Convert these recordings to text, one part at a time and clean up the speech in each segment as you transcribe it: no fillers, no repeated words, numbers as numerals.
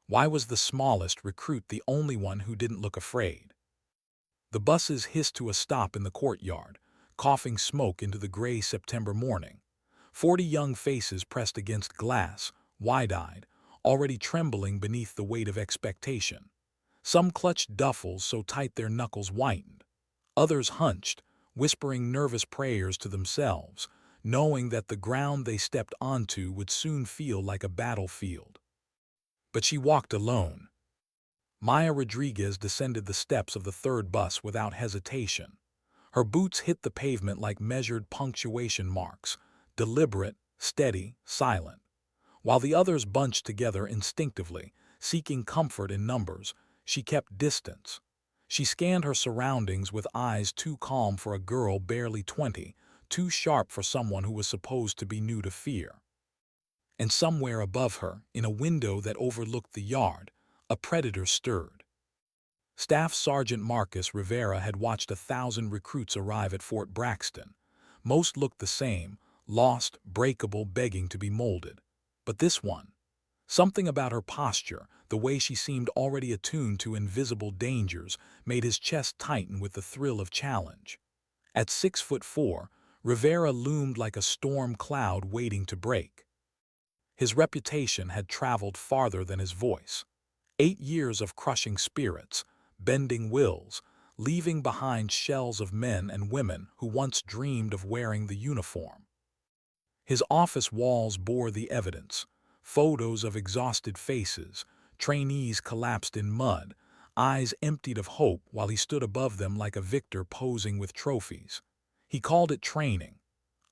Why was the smallest recruit the only one who didn't look afraid? The buses hissed to a stop in the courtyard, coughing smoke into the gray September morning. 40 young faces pressed against glass, wide-eyed, already trembling beneath the weight of expectation. Some clutched duffels so tight their knuckles whitened. Others hunched, whispering nervous prayers to themselves, knowing that the ground they stepped onto would soon feel like a battlefield. But she walked alone. Maya Rodriguez descended the steps of the third bus without hesitation. Her boots hit the pavement like measured punctuation marks, deliberate, steady, silent. While the others bunched together instinctively, seeking comfort in numbers, she kept distance. She scanned her surroundings with eyes too calm for a girl barely 20, too sharp for someone who was supposed to be new to fear. And somewhere above her, in a window that overlooked the yard, a predator stirred. Staff Sergeant Marcus Rivera had watched 1,000 recruits arrive at Fort Braxton. Most looked the same, lost, breakable, begging to be molded. But this one, something about her posture, the way she seemed already attuned to invisible dangers, made his chest tighten with the thrill of challenge. At 6'4", Rivera loomed like a storm cloud waiting to break. His reputation had traveled farther than his voice. 8 years of crushing spirits, bending wills, leaving behind shells of men and women who once dreamed of wearing the uniform. His office walls bore the evidence: photos of exhausted faces, trainees collapsed in mud, eyes emptied of hope while he stood above them like a victor posing with trophies. He called it training.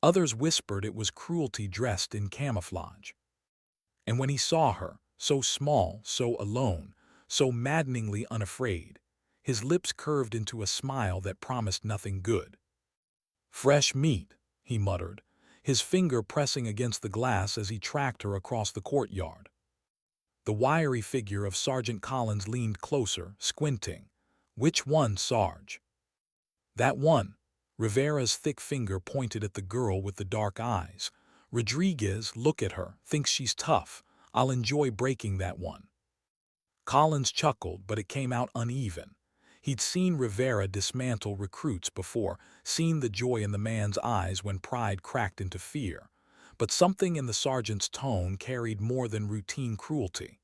Others whispered it was cruelty dressed in camouflage. And when he saw her, so small, so alone, so maddeningly unafraid, his lips curved into a smile that promised nothing good. "Fresh meat," he muttered, his finger pressing against the glass as he tracked her across the courtyard. The wiry figure of Sergeant Collins leaned closer, squinting. "Which one, Sarge?" "That one." Rivera's thick finger pointed at the girl with the dark eyes. "Rodriguez, look at her, thinks she's tough. I'll enjoy breaking that one." Collins chuckled, but it came out uneven. He'd seen Rivera dismantle recruits before, seen the joy in the man's eyes when pride cracked into fear. But something in the sergeant's tone carried more than routine cruelty.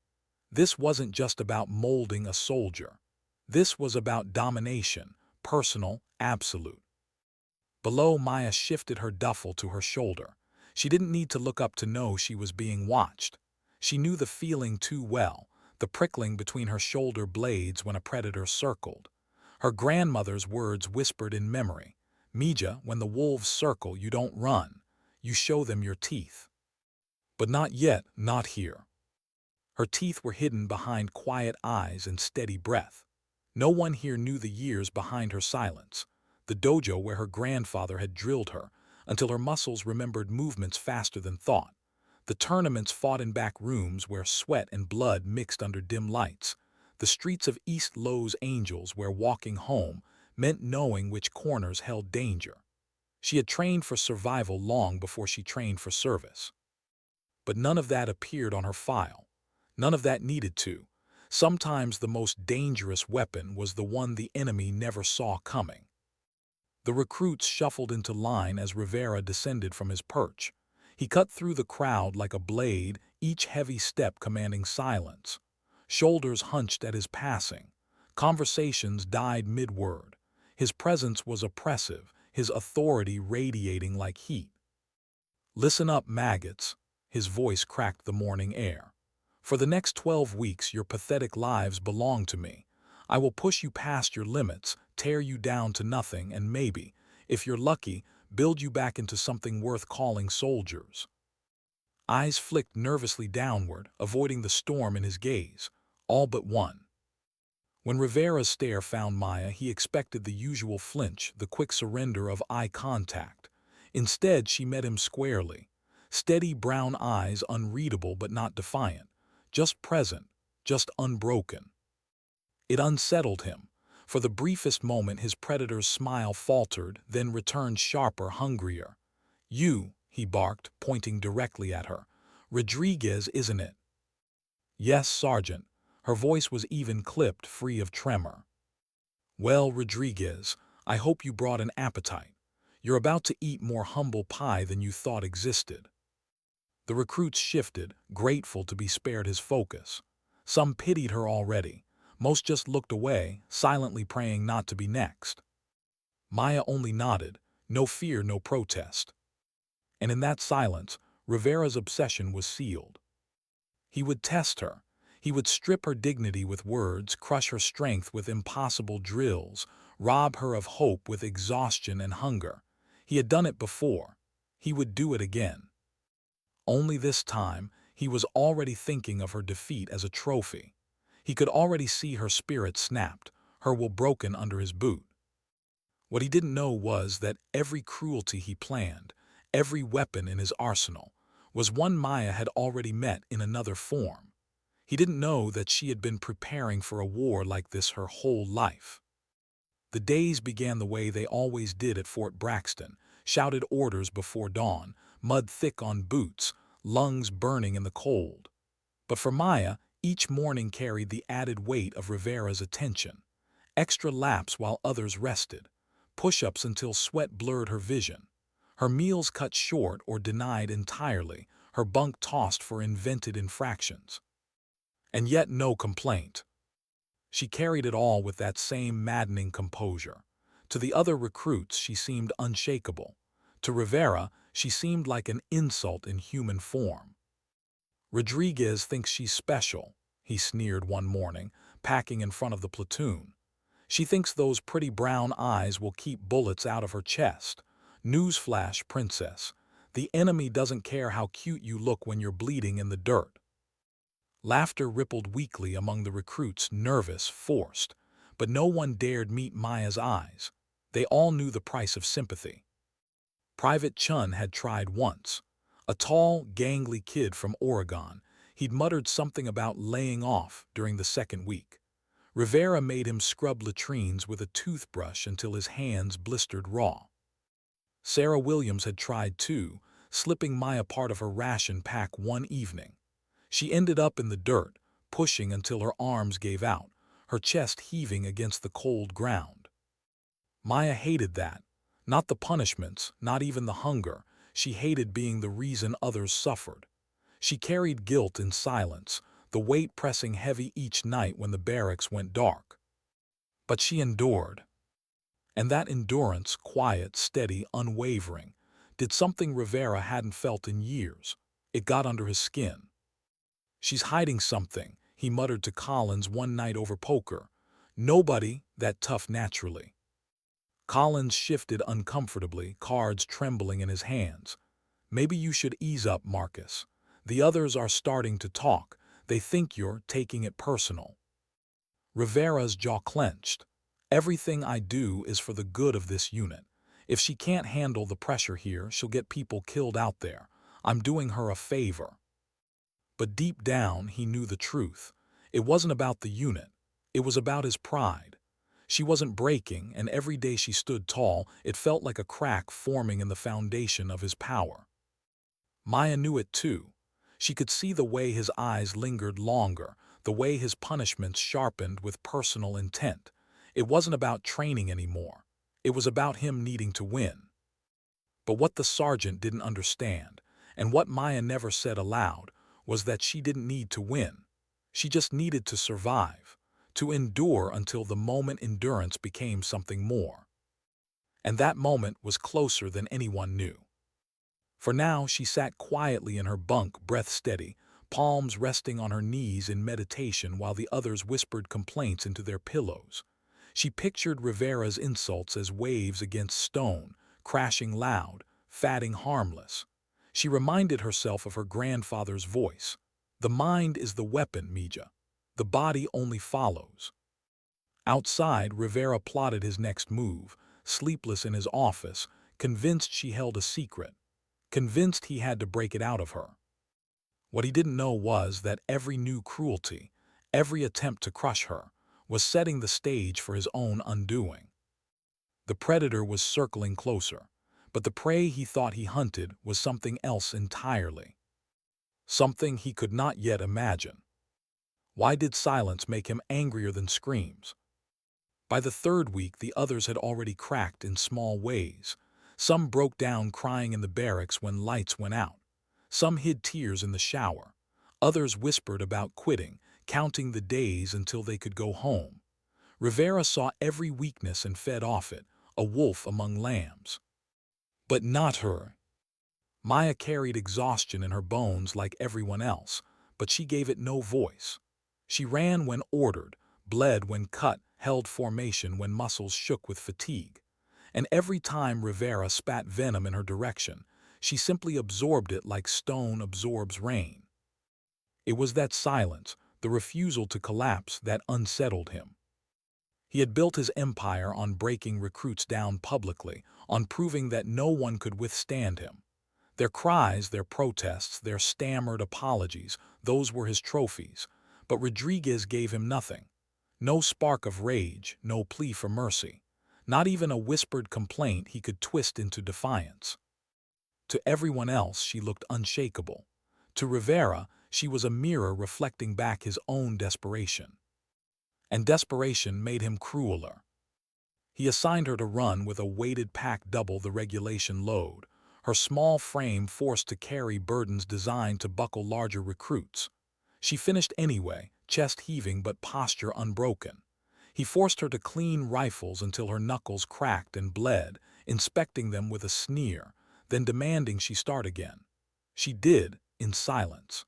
This wasn't just about molding a soldier. This was about domination, personal, absolute. Below, Maya shifted her duffel to her shoulder. She didn't need to look up to know she was being watched. She knew the feeling too well, the prickling between her shoulder blades when a predator circled. Her grandmother's words whispered in memory: "Mija, when the wolves circle, you don't run. You show them your teeth." But not yet, not here. Her teeth were hidden behind quiet eyes and steady breath. No one here knew the years behind her silence, the dojo where her grandfather had drilled her, until her muscles remembered movements faster than thought, the tournaments fought in back rooms where sweat and blood mixed under dim lights, the streets of East Los Angeles where walking home meant knowing which corners held danger. She had trained for survival long before she trained for service. But none of that appeared on her file. None of that needed to. Sometimes the most dangerous weapon was the one the enemy never saw coming. The recruits shuffled into line as Rivera descended from his perch. He cut through the crowd like a blade, each heavy step commanding silence. Shoulders hunched at his passing. Conversations died mid-word. His presence was oppressive, his authority radiating like heat. "Listen up, maggots." His voice cracked the morning air. "For the next 12 weeks, your pathetic lives belong to me. I will push you past your limits, tear you down to nothing, and maybe, if you're lucky, build you back into something worth calling soldiers." Eyes flicked nervously downward, avoiding the storm in his gaze. All but one. When Rivera's stare found Maya, he expected the usual flinch, the quick surrender of eye contact. Instead, she met him squarely. Steady brown eyes, unreadable but not defiant. Just present, just unbroken. It unsettled him. For the briefest moment, his predator's smile faltered, then returned sharper, hungrier. "You," he barked, pointing directly at her. "Rodriguez, isn't it?" "Yes, Sergeant." Her voice was even clipped, free of tremor. "Well, Rodriguez, I hope you brought an appetite. You're about to eat more humble pie than you thought existed." The recruits shifted, grateful to be spared his focus. Some pitied her already. Most just looked away, silently praying not to be next. Maya only nodded, no fear, no protest. And in that silence, Rivera's obsession was sealed. He would test her. He would strip her dignity with words, crush her strength with impossible drills, rob her of hope with exhaustion and hunger. He had done it before. He would do it again. Only this time, he was already thinking of her defeat as a trophy. He could already see her spirit snapped, her will broken under his boot. What he didn't know was that every cruelty he planned, every weapon in his arsenal, was one Maya had already met in another form. He didn't know that she had been preparing for a war like this her whole life. The days began the way they always did at Fort Braxton, shouted orders before dawn, mud thick on boots, lungs burning in the cold. But for Maya, each morning carried the added weight of Rivera's attention. Extra laps while others rested, push-ups until sweat blurred her vision, her meals cut short or denied entirely, her bunk tossed for invented infractions. And yet no complaint. She carried it all with that same maddening composure. To the other recruits, she seemed unshakable. To Rivera, she seemed like an insult in human form. "Rodriguez thinks she's special," he sneered one morning, packing in front of the platoon. "She thinks those pretty brown eyes will keep bullets out of her chest. Newsflash, princess. The enemy doesn't care how cute you look when you're bleeding in the dirt." Laughter rippled weakly among the recruits, nervous, forced, but no one dared meet Maya's eyes. They all knew the price of sympathy. Private Chun had tried once. A tall, gangly kid from Oregon. He'd muttered something about laying off during the second week. Rivera made him scrub latrines with a toothbrush until his hands blistered raw. Sarah Williams had tried too, slipping Maya part of her ration pack one evening. She ended up in the dirt, pushing until her arms gave out, her chest heaving against the cold ground. Maya hated that. Not the punishments, not even the hunger. She hated being the reason others suffered. She carried guilt in silence, the weight pressing heavy each night when the barracks went dark. But she endured. And that endurance, quiet, steady, unwavering, did something Rivera hadn't felt in years. It got under his skin. "She's hiding something," he muttered to Collins one night over poker. "Nobody that tough naturally." Collins shifted uncomfortably, cards trembling in his hands. "Maybe you should ease up, Marcus. The others are starting to talk. They think you're taking it personal." Rivera's jaw clenched. "Everything I do is for the good of this unit. If she can't handle the pressure here, she'll get people killed out there. I'm doing her a favor." But deep down, he knew the truth. It wasn't about the unit. It was about his pride. She wasn't breaking, and every day she stood tall, it felt like a crack forming in the foundation of his power. Maya knew it too. She could see the way his eyes lingered longer, the way his punishments sharpened with personal intent. It wasn't about training anymore. It was about him needing to win. But what the sergeant didn't understand, and what Maya never said aloud, was that she didn't need to win. She just needed to survive, to endure until the moment endurance became something more. And that moment was closer than anyone knew. For now she sat quietly in her bunk, breath steady, palms resting on her knees in meditation while the others whispered complaints into their pillows. She pictured Rivera's insults as waves against stone, crashing loud, fatting harmless. She reminded herself of her grandfather's voice. "The mind is the weapon, Mija. The body only follows." Outside, Rivera plotted his next move, sleepless in his office, convinced she held a secret, convinced he had to break it out of her. What he didn't know was that every new cruelty, every attempt to crush her, was setting the stage for his own undoing. The predator was circling closer, but the prey he thought he hunted was something else entirely. Something he could not yet imagine. Why did silence make him angrier than screams? By the third week, the others had already cracked in small ways. Some broke down crying in the barracks when lights went out. Some hid tears in the shower. Others whispered about quitting, counting the days until they could go home. Rivera saw every weakness and fed off it, a wolf among lambs. But not her. Maya carried exhaustion in her bones like everyone else, but she gave it no voice. She ran when ordered, bled when cut, held formation when muscles shook with fatigue. And every time Rivera spat venom in her direction, she simply absorbed it like stone absorbs rain. It was that silence, the refusal to collapse, that unsettled him. He had built his empire on breaking recruits down publicly, on proving that no one could withstand him. Their cries, their protests, their stammered apologies, those were his trophies. But Rodriguez gave him nothing. No spark of rage, no plea for mercy. Not even a whispered complaint he could twist into defiance. To everyone else, she looked unshakable. To Rivera, she was a mirror reflecting back his own desperation. And desperation made him crueler. He assigned her to run with a weighted pack double the regulation load, her small frame forced to carry burdens designed to buckle larger recruits. She finished anyway, chest heaving but posture unbroken. He forced her to clean rifles until her knuckles cracked and bled, inspecting them with a sneer, then demanding she start again. She did, in silence.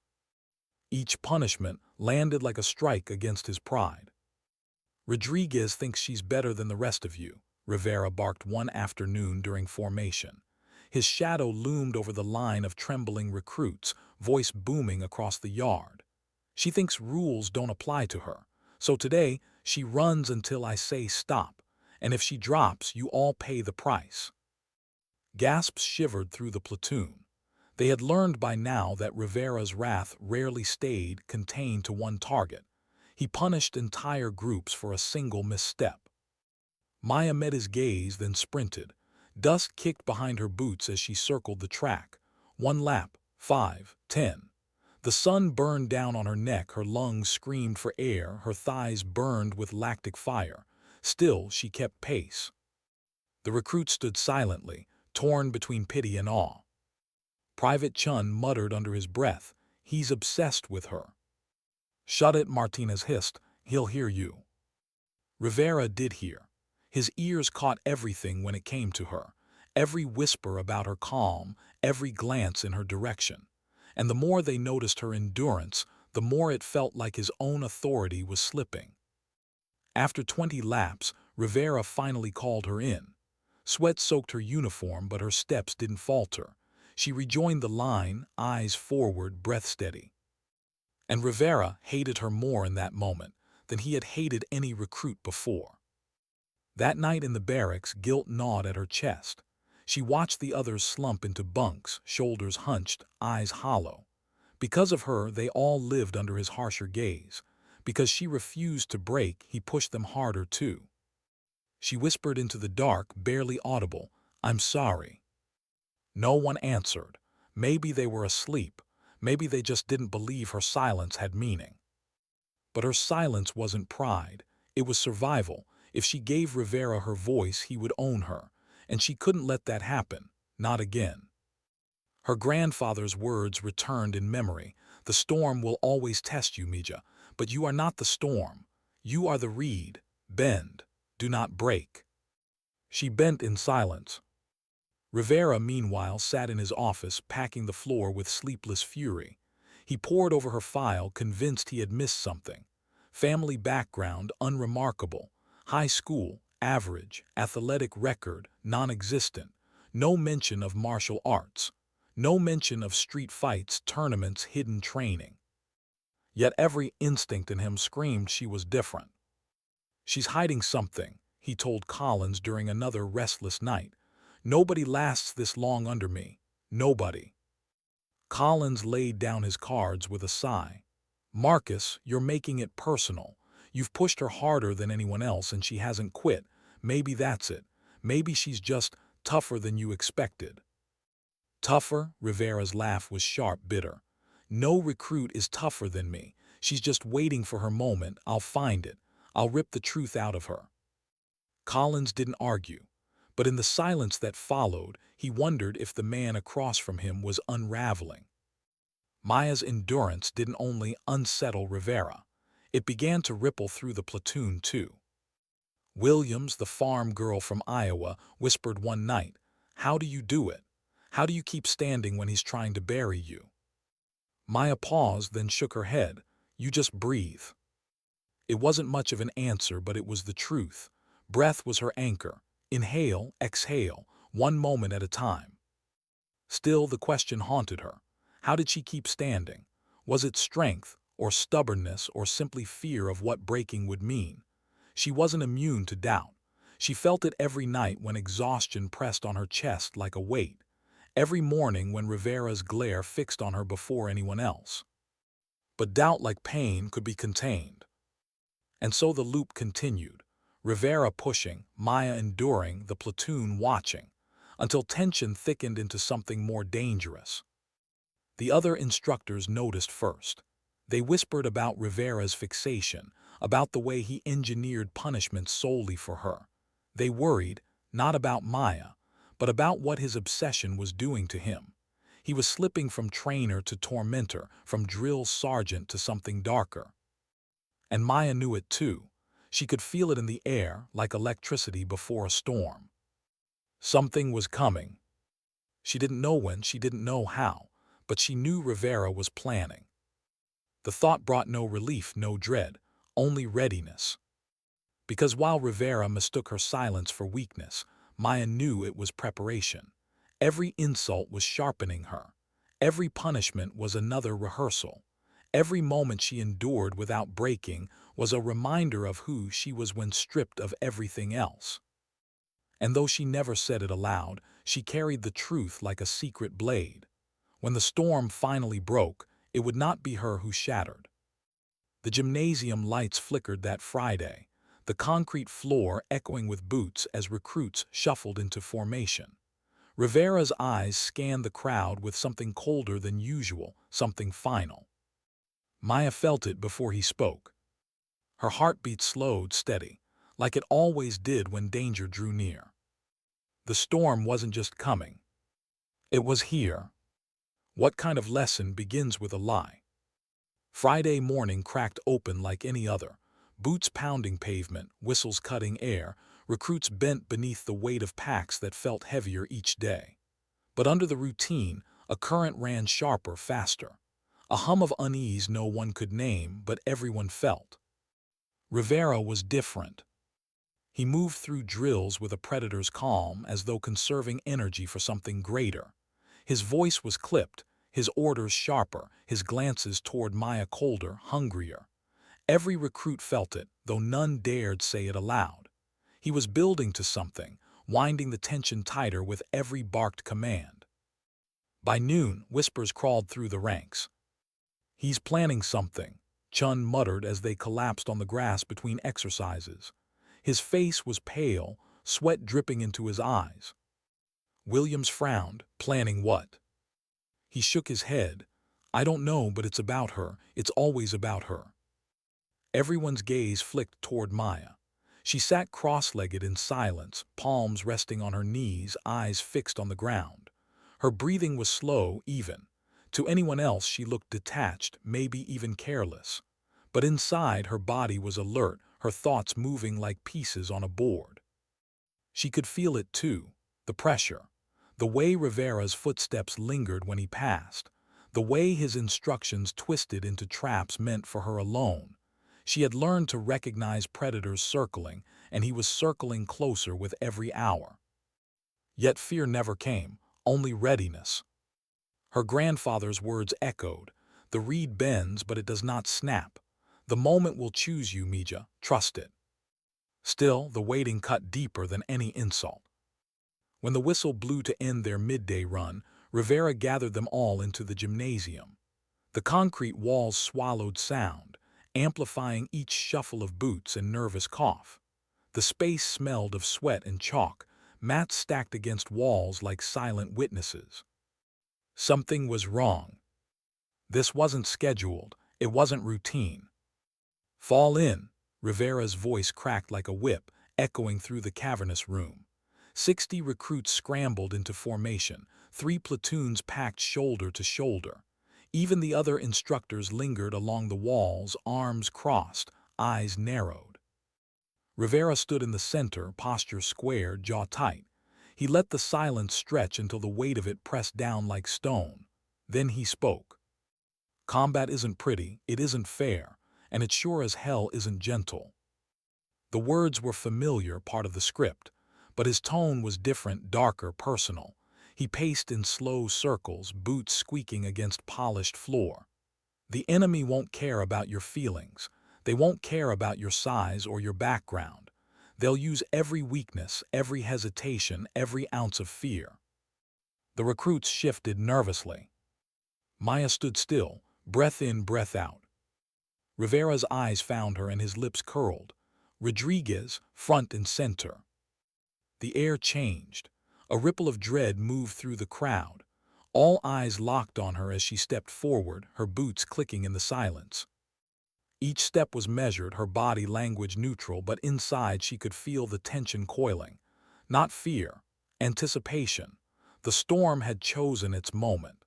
Each punishment landed like a strike against his pride. "Rodriguez thinks she's better than the rest of you," Rivera barked one afternoon during formation. His shadow loomed over the line of trembling recruits, voice booming across the yard. "She thinks rules don't apply to her. So today, she runs until I say stop, and if she drops, you all pay the price." Gasps shivered through the platoon. They had learned by now that Rivera's wrath rarely stayed contained to one target. He punished entire groups for a single misstep. Maya met his gaze, then sprinted. Dust kicked behind her boots as she circled the track. 1 lap, 5, 10. The sun burned down on her neck, her lungs screamed for air, her thighs burned with lactic fire. Still, she kept pace. The recruit stood silently, torn between pity and awe. Private Chun muttered under his breath, "He's obsessed with her." "Shut it," Martinez hissed. "He'll hear you." Rivera did hear. His ears caught everything when it came to her. Every whisper about her calm, every glance in her direction. And the more they noticed her endurance, the more it felt like his own authority was slipping. After 20 laps, Rivera finally called her in. Sweat soaked her uniform, but her steps didn't falter. She rejoined the line, eyes forward, breath steady. And Rivera hated her more in that moment than he had hated any recruit before. That night in the barracks, guilt gnawed at her chest. She watched the others slump into bunks, shoulders hunched, eyes hollow. Because of her, they all lived under his harsher gaze. Because she refused to break, he pushed them harder too. She whispered into the dark, barely audible, "I'm sorry." No one answered. Maybe they were asleep. Maybe they just didn't believe her silence had meaning. But her silence wasn't pride. It was survival. If she gave Rivera her voice, he would own her. And she couldn't let that happen. Not again. Her grandfather's words returned in memory. "The storm will always test you, Mija. But you are not the storm. You are the reed. Bend. Do not break." She bent in silence. Rivera, meanwhile, sat in his office, packing the floor with sleepless fury. He pored over her file, convinced he had missed something. Family background, unremarkable. High school, average. Athletic record, non-existent. No mention of martial arts. No mention of street fights, tournaments, hidden training. Yet every instinct in him screamed she was different. "She's hiding something," he told Collins during another restless night. "Nobody lasts this long under me. Nobody." Collins laid down his cards with a sigh. "Marcus, you're making it personal. You've pushed her harder than anyone else and she hasn't quit. Maybe that's it. Maybe she's just tougher than you expected." "Tougher?" Rivera's laugh was sharp, bitter. "No recruit is tougher than me. She's just waiting for her moment. I'll find it. I'll rip the truth out of her. Collins didn't argue, but in the silence that followed, he wondered if the man across from him was unraveling. Maya's endurance didn't only unsettle Rivera. It began to ripple through the platoon, too. Williams, the farm girl from Iowa, whispered one night, "How do you do it? How do you keep standing when he's trying to bury you?" Maya paused, then shook her head. "You just breathe." It wasn't much of an answer, but it was the truth. Breath was her anchor. Inhale, exhale, one moment at a time. Still, the question haunted her. How did she keep standing? Was it strength, or stubbornness, or simply fear of what breaking would mean? She wasn't immune to doubt. She felt it every night when exhaustion pressed on her chest like a weight. Every morning when Rivera's glare fixed on her before anyone else. But doubt, like pain, could be contained. And so the loop continued. Rivera pushing, Maya enduring, the platoon watching, until tension thickened into something more dangerous. The other instructors noticed first. They whispered about Rivera's fixation, about the way he engineered punishment solely for her. They worried, not about Maya, but about what his obsession was doing to him. He was slipping from trainer to tormentor, from drill sergeant to something darker. And Maya knew it too. She could feel it in the air, like electricity before a storm. Something was coming. She didn't know when, she didn't know how, but she knew Rivera was planning. The thought brought no relief, no dread, only readiness. Because while Rivera mistook her silence for weakness, Maya knew it was preparation. Every insult was sharpening her. Every punishment was another rehearsal. Every moment she endured without breaking was a reminder of who she was when stripped of everything else. And though she never said it aloud, she carried the truth like a secret blade. When the storm finally broke, it would not be her who shattered. The gymnasium lights flickered that Friday, the concrete floor echoing with boots as recruits shuffled into formation. Rivera's eyes scanned the crowd with something colder than usual, something final. Maya felt it before he spoke. Her heartbeat slowed, steady, like it always did when danger drew near. The storm wasn't just coming. It was here. What kind of lesson begins with a lie? Friday morning cracked open like any other. Boots pounding pavement, whistles cutting air, recruits bent beneath the weight of packs that felt heavier each day. But under the routine, a current ran sharper, faster. A hum of unease no one could name, but everyone felt. Rivera was different. He moved through drills with a predator's calm, as though conserving energy for something greater. His voice was clipped, his orders sharper, his glances toward Maya colder, hungrier. Every recruit felt it, though none dared say it aloud. He was building to something, winding the tension tighter with every barked command. By noon, whispers crawled through the ranks. "He's planning something," Chun muttered as they collapsed on the grass between exercises. His face was pale, sweat dripping into his eyes. Williams frowned. "Planning what?" He shook his head. "I don't know, but it's about her. It's always about her." Everyone's gaze flicked toward Maya. She sat cross-legged in silence, palms resting on her knees, eyes fixed on the ground. Her breathing was slow, even. To anyone else she looked detached, maybe even careless. But inside her body was alert, her thoughts moving like pieces on a board. She could feel it too, the pressure. The way Rivera's footsteps lingered when he passed. The way his instructions twisted into traps meant for her alone. She had learned to recognize predators circling, and he was circling closer with every hour. Yet fear never came, only readiness. Her grandfather's words echoed. "The reed bends, but it does not snap. The moment will choose you, Mija, trust it." Still, the waiting cut deeper than any insult. When the whistle blew to end their midday run, Rivera gathered them all into the gymnasium. The concrete walls swallowed sound, amplifying each shuffle of boots and nervous cough. The space smelled of sweat and chalk, mats stacked against walls like silent witnesses. Something was wrong. This wasn't scheduled, It wasn't routine. "Fall in," Rivera's voice cracked like a whip, echoing through the cavernous room. 60 recruits scrambled into formation, 3 platoons packed shoulder to shoulder. Even the other instructors lingered along the walls, arms crossed, eyes narrowed. Rivera stood in the center, posture square, jaw tight. He let the silence stretch until the weight of it pressed down like stone. Then he spoke. "Combat isn't pretty, it isn't fair, and it sure as hell isn't gentle." The words were familiar, part of the script, but his tone was different, darker, personal. He paced in slow circles, boots squeaking against polished floor. "The enemy won't care about your feelings. They won't care about your size or your background. They'll use every weakness, every hesitation, every ounce of fear." The recruits shifted nervously. Maya stood still, breath in, breath out. Rivera's eyes found her and his lips curled. Rodriguez, front and center. The air changed. A ripple of dread moved through the crowd. All eyes locked on her as she stepped forward, her boots clicking in the silence. Each step was measured, her body language neutral, but inside she could feel the tension coiling. Not fear, anticipation. The storm had chosen its moment.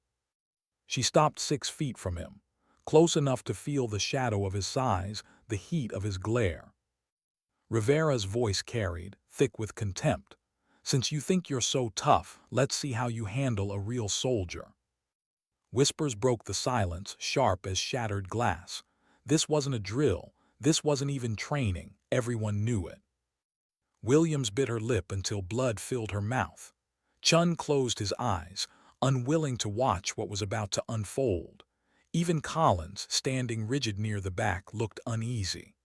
She stopped 6 feet from him, close enough to feel the shadow of his size, the heat of his glare. Rivera's voice carried, thick with contempt. "Since you think you're so tough, let's see how you handle a real soldier." Whispers broke the silence, sharp as shattered glass. This wasn't a drill. This wasn't even training. Everyone knew it. Williams bit her lip until blood filled her mouth. Chun closed his eyes, unwilling to watch what was about to unfold. Even Collins, standing rigid near the back, looked uneasy.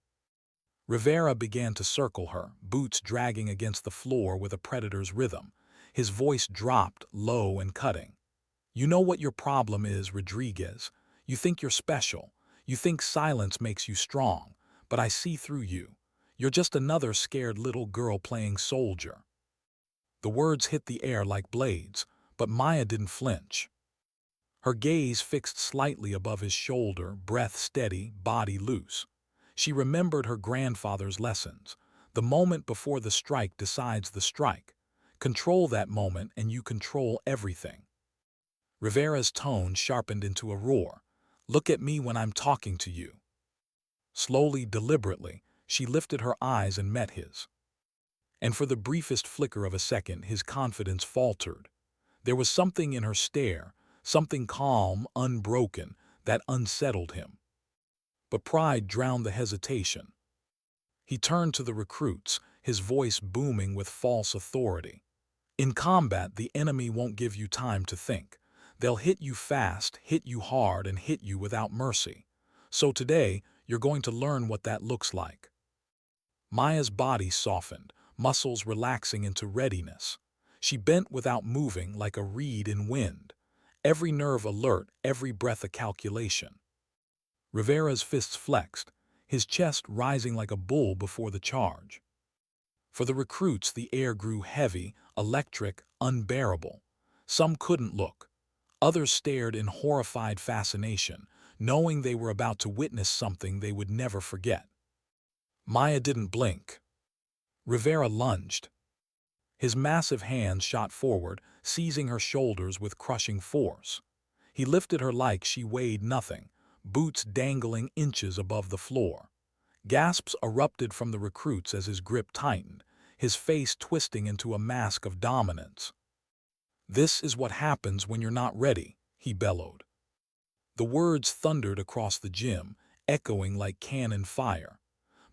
Rivera began to circle her, boots dragging against the floor with a predator's rhythm. His voice dropped, low and cutting. "You know what your problem is, Rodriguez. You think you're special. You think silence makes you strong. But I see through you. You're just another scared little girl playing soldier." The words hit the air like blades, but Maya didn't flinch. Her gaze fixed slightly above his shoulder, breath steady, body loose. She remembered her grandfather's lessons. The moment before the strike decides the strike. Control that moment and you control everything. Rivera's tone sharpened into a roar. "Look at me when I'm talking to you." Slowly, deliberately, she lifted her eyes and met his. And for the briefest flicker of a second, his confidence faltered. There was something in her stare, something calm, unbroken, that unsettled him. But pride drowned the hesitation. He turned to the recruits, his voice booming with false authority. "In combat, the enemy won't give you time to think. They'll hit you fast, hit you hard, and hit you without mercy. So today, you're going to learn what that looks like." Maya's body softened, muscles relaxing into readiness. She bent without moving, like a reed in wind. Every nerve alert, every breath a calculation. Rivera's fists flexed, his chest rising like a bull before the charge. For the recruits, the air grew heavy, electric, unbearable. Some couldn't look. Others stared in horrified fascination, knowing they were about to witness something they would never forget. Maya didn't blink. Rivera lunged. His massive hands shot forward, seizing her shoulders with crushing force. He lifted her like she weighed nothing, boots dangling inches above the floor. Gasps erupted from the recruits as his grip tightened, his face twisting into a mask of dominance. "This is what happens when you're not ready," he bellowed. The words thundered across the gym, echoing like cannon fire.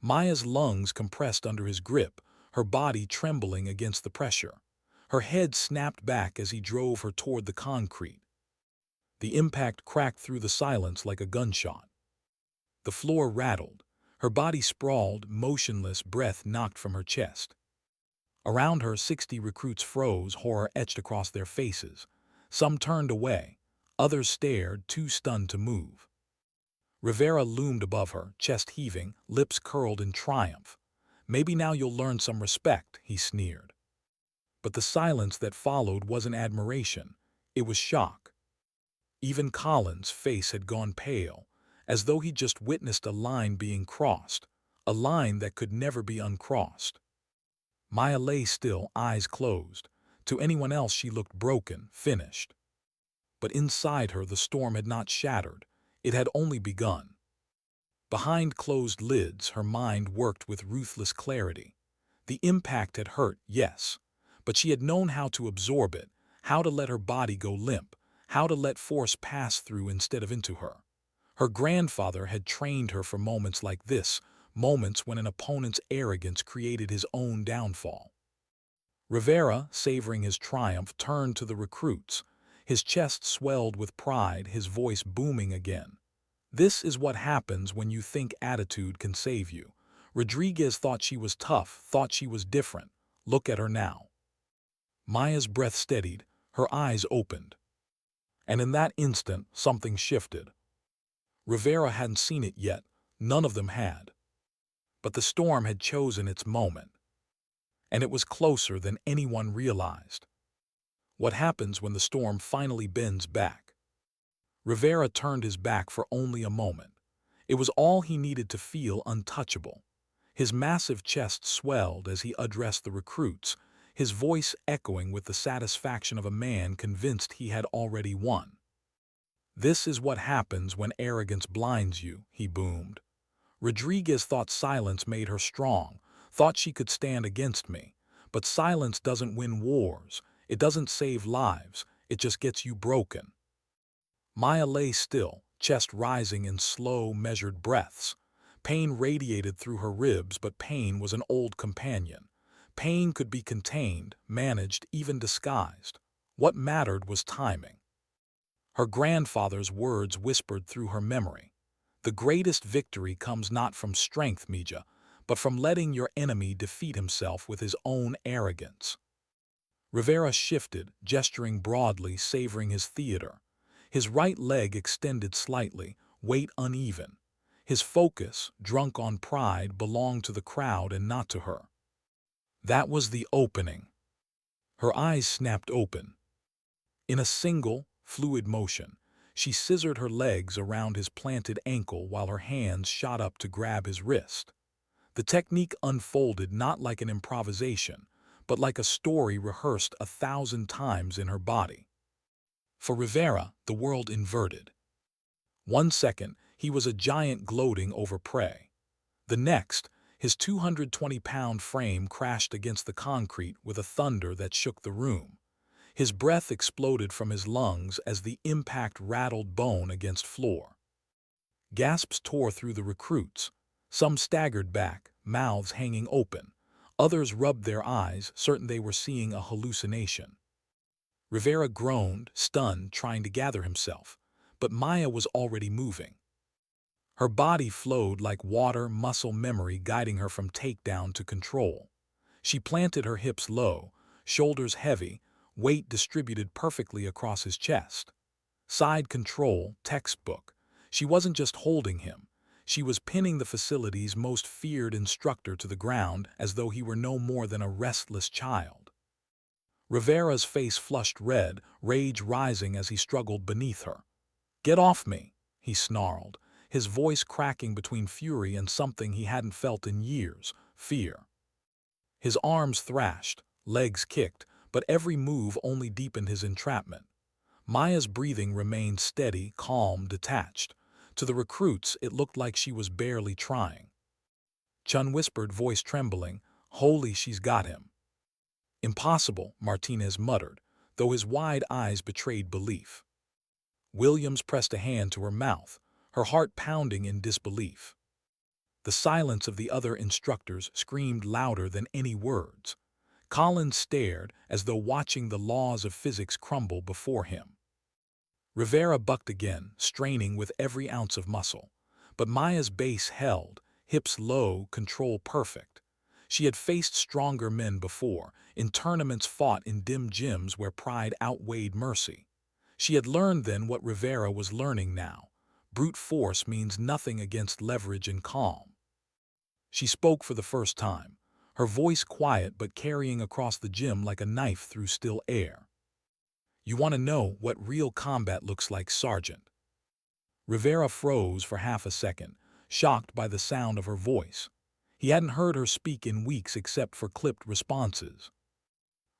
Maya's lungs compressed under his grip, her body trembling against the pressure. Her head snapped back as he drove her toward the concrete. The impact cracked through the silence like a gunshot. The floor rattled. Her body sprawled, motionless, breath knocked from her chest. Around her, 60 recruits froze, horror etched across their faces. Some turned away. Others stared, too stunned to move. Rivera loomed above her, chest heaving, lips curled in triumph. "Maybe now you'll learn some respect," he sneered. But the silence that followed wasn't admiration. It was shock. Even Collins' face had gone pale, as though he just witnessed a line being crossed, a line that could never be uncrossed. Maya lay still, eyes closed. To anyone else she looked broken, finished. But inside her the storm had not shattered, it had only begun. Behind closed lids her mind worked with ruthless clarity. The impact had hurt, yes, but she had known how to absorb it, how to let her body go limp, how to let force pass through instead of into her. Her grandfather had trained her for moments like this, moments when an opponent's arrogance created his own downfall. Rivera, savoring his triumph, turned to the recruits. His chest swelled with pride, his voice booming again. This is what happens when you think attitude can save you. Rodriguez thought she was tough, thought she was different. Look at her now. Maya's breath steadied, her eyes opened. And in that instant, something shifted. Rivera hadn't seen it yet, none of them had. But the storm had chosen its moment. And it was closer than anyone realized. What happens when the storm finally bends back? Rivera turned his back for only a moment. It was all he needed to feel untouchable. His massive chest swelled as he addressed the recruits, his voice echoing with the satisfaction of a man convinced he had already won. "This is what happens when arrogance blinds you," he boomed. Rodriguez thought silence made her strong, thought she could stand against me. But silence doesn't win wars, it doesn't save lives, it just gets you broken. Maya lay still, chest rising in slow, measured breaths. Pain radiated through her ribs, but pain was an old companion. Pain could be contained, managed, even disguised. What mattered was timing. Her grandfather's words whispered through her memory. "The greatest victory comes not from strength, Mija, but from letting your enemy defeat himself with his own arrogance." Rivera shifted, gesturing broadly, savoring his theater. His right leg extended slightly, weight uneven. His focus, drunk on pride, belonged to the crowd and not to her. That was the opening. Her eyes snapped open. In a single, fluid motion, she scissored her legs around his planted ankle while her hands shot up to grab his wrist. The technique unfolded not like an improvisation, but like a story rehearsed 1,000 times in her body. For Rivera, the world inverted. 1 second, he was a giant gloating over prey. The next, his 220-pound frame crashed against the concrete with a thunder that shook the room. His breath exploded from his lungs as the impact rattled bone against floor. Gasps tore through the recruits. Some staggered back, mouths hanging open. Others rubbed their eyes, certain they were seeing a hallucination. Rivera groaned, stunned, trying to gather himself. But Maya was already moving. Her body flowed like water, muscle memory guiding her from takedown to control. She planted her hips low, shoulders heavy, weight distributed perfectly across his chest. Side control, textbook. She wasn't just holding him. She was pinning the facility's most feared instructor to the ground as though he were no more than a restless child. Rivera's face flushed red, rage rising as he struggled beneath her. "Get off me," he snarled, his voice cracking between fury and something he hadn't felt in years, fear. His arms thrashed, legs kicked, but every move only deepened his entrapment. Maya's breathing remained steady, calm, detached. To the recruits, it looked like she was barely trying. Chun whispered, voice trembling, "Holy, she's got him." "Impossible," Martinez muttered, though his wide eyes betrayed belief. Williams pressed a hand to her mouth, her heart pounding in disbelief. The silence of the other instructors screamed louder than any words. Collins stared as though watching the laws of physics crumble before him. Rivera bucked again, straining with every ounce of muscle. But Maya's base held, hips low, control perfect. She had faced stronger men before, in tournaments fought in dim gyms where pride outweighed mercy. She had learned then what Rivera was learning now. Brute force means nothing against leverage and calm. She spoke for the first time, her voice quiet but carrying across the gym like a knife through still air. "You want to know what real combat looks like, Sergeant?" Rivera froze for half a second, shocked by the sound of her voice. He hadn't heard her speak in weeks except for clipped responses.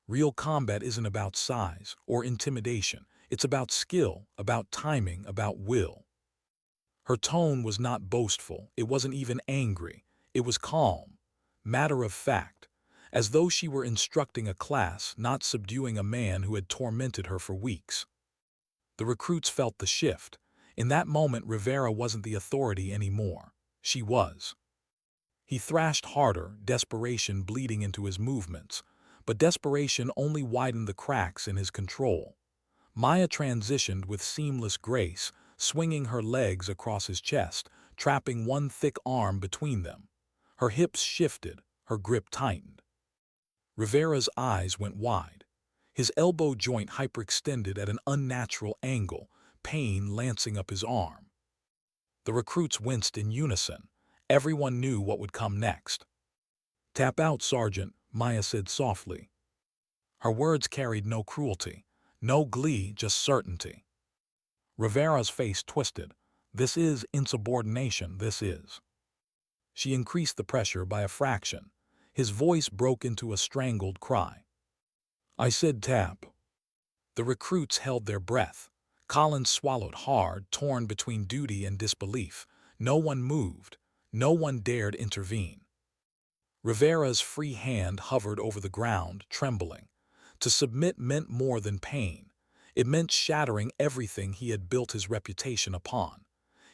Real combat isn't about size or intimidation. It's about skill, about timing, about will. Her tone was not boastful. It wasn't even angry. It was calm, matter of fact, as though she were instructing a class, not subduing a man who had tormented her for weeks. The recruits felt the shift. In that moment, Rivera wasn't the authority anymore. She was. He thrashed harder, desperation bleeding into his movements, but desperation only widened the cracks in his control. Maya transitioned with seamless grace, swinging her legs across his chest, trapping one thick arm between them. Her hips shifted, her grip tightened. Rivera's eyes went wide. His elbow joint hyperextended at an unnatural angle, pain lancing up his arm. The recruits winced in unison. Everyone knew what would come next. "Tap out, Sergeant," Maya said softly. Her words carried no cruelty, no glee, just certainty. Rivera's face twisted. This is insubordination, this is. She increased the pressure by a fraction. His voice broke into a strangled cry. "I said tap." The recruits held their breath. Collins swallowed hard, torn between duty and disbelief. No one moved. No one dared intervene. Rivera's free hand hovered over the ground, trembling. To submit meant more than pain. It meant shattering everything he had built his reputation upon.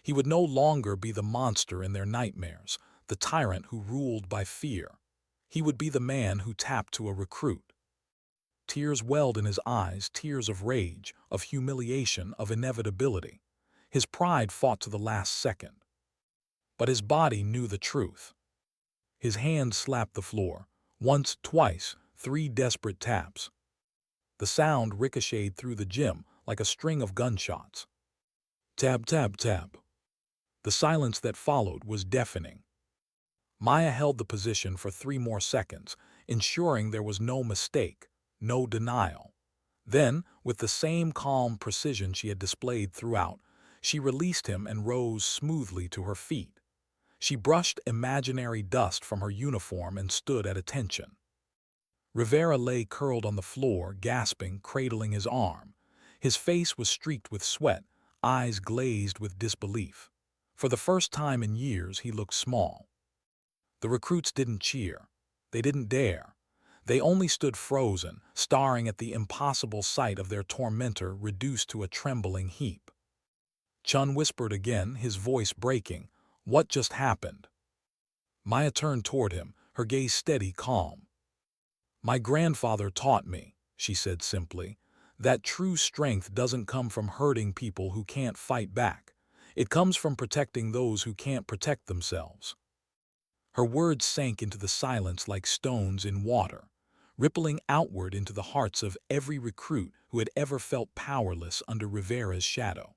He would no longer be the monster in their nightmares, the tyrant who ruled by fear. He would be the man who tapped to a recruit. Tears welled in his eyes, tears of rage, of humiliation, of inevitability. His pride fought to the last second. But his body knew the truth. His hand slapped the floor. Once, twice, 3 desperate taps. The sound ricocheted through the gym like a string of gunshots. Tap, tap, tap. The silence that followed was deafening. Maya held the position for 3 more seconds, ensuring there was no mistake, no denial. Then, with the same calm precision she had displayed throughout, she released him and rose smoothly to her feet. She brushed imaginary dust from her uniform and stood at attention. Rivera lay curled on the floor, gasping, cradling his arm. His face was streaked with sweat, eyes glazed with disbelief. For the first time in years, he looked small. The recruits didn't cheer. They didn't dare. They only stood frozen, staring at the impossible sight of their tormentor reduced to a trembling heap. Chun whispered again, his voice breaking, "What just happened?" Maya turned toward him, her gaze steady, calm. "My grandfather taught me," she said simply, "that true strength doesn't come from hurting people who can't fight back. It comes from protecting those who can't protect themselves." Her words sank into the silence like stones in water, rippling outward into the hearts of every recruit who had ever felt powerless under Rivera's shadow.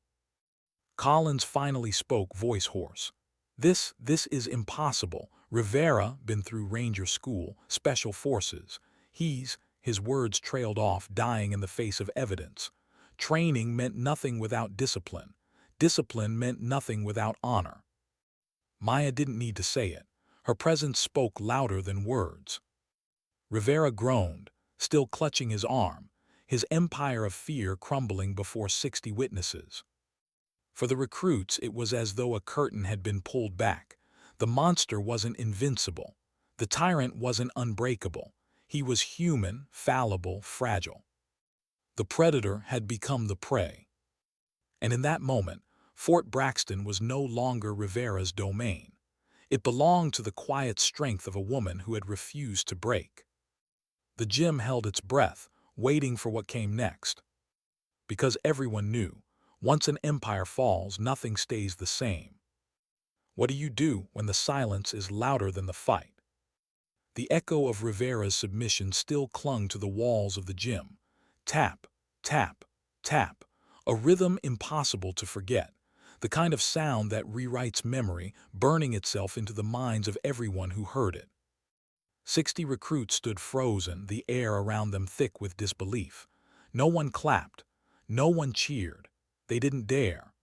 Collins finally spoke, voice hoarse. This is impossible. Rivera been through Ranger School, Special Forces. His words trailed off, dying in the face of evidence. Training meant nothing without discipline. Discipline meant nothing without honor. Maya didn't need to say it. Her presence spoke louder than words. Rivera groaned, still clutching his arm, his empire of fear crumbling before 60 witnesses. For the recruits, it was as though a curtain had been pulled back. The monster wasn't invincible. The tyrant wasn't unbreakable. He was human, fallible, fragile. The predator had become the prey. And in that moment, Fort Braxton was no longer Rivera's domain. It belonged to the quiet strength of a woman who had refused to break. The gym held its breath, waiting for what came next. Because everyone knew, once an empire falls, nothing stays the same. What do you do when the silence is louder than the fight? The echo of Rivera's submission still clung to the walls of the gym. Tap, tap, tap, a rhythm impossible to forget, the kind of sound that rewrites memory, burning itself into the minds of everyone who heard it. 60 recruits stood frozen, the air around them thick with disbelief. No one clapped. No one cheered. They didn't dare.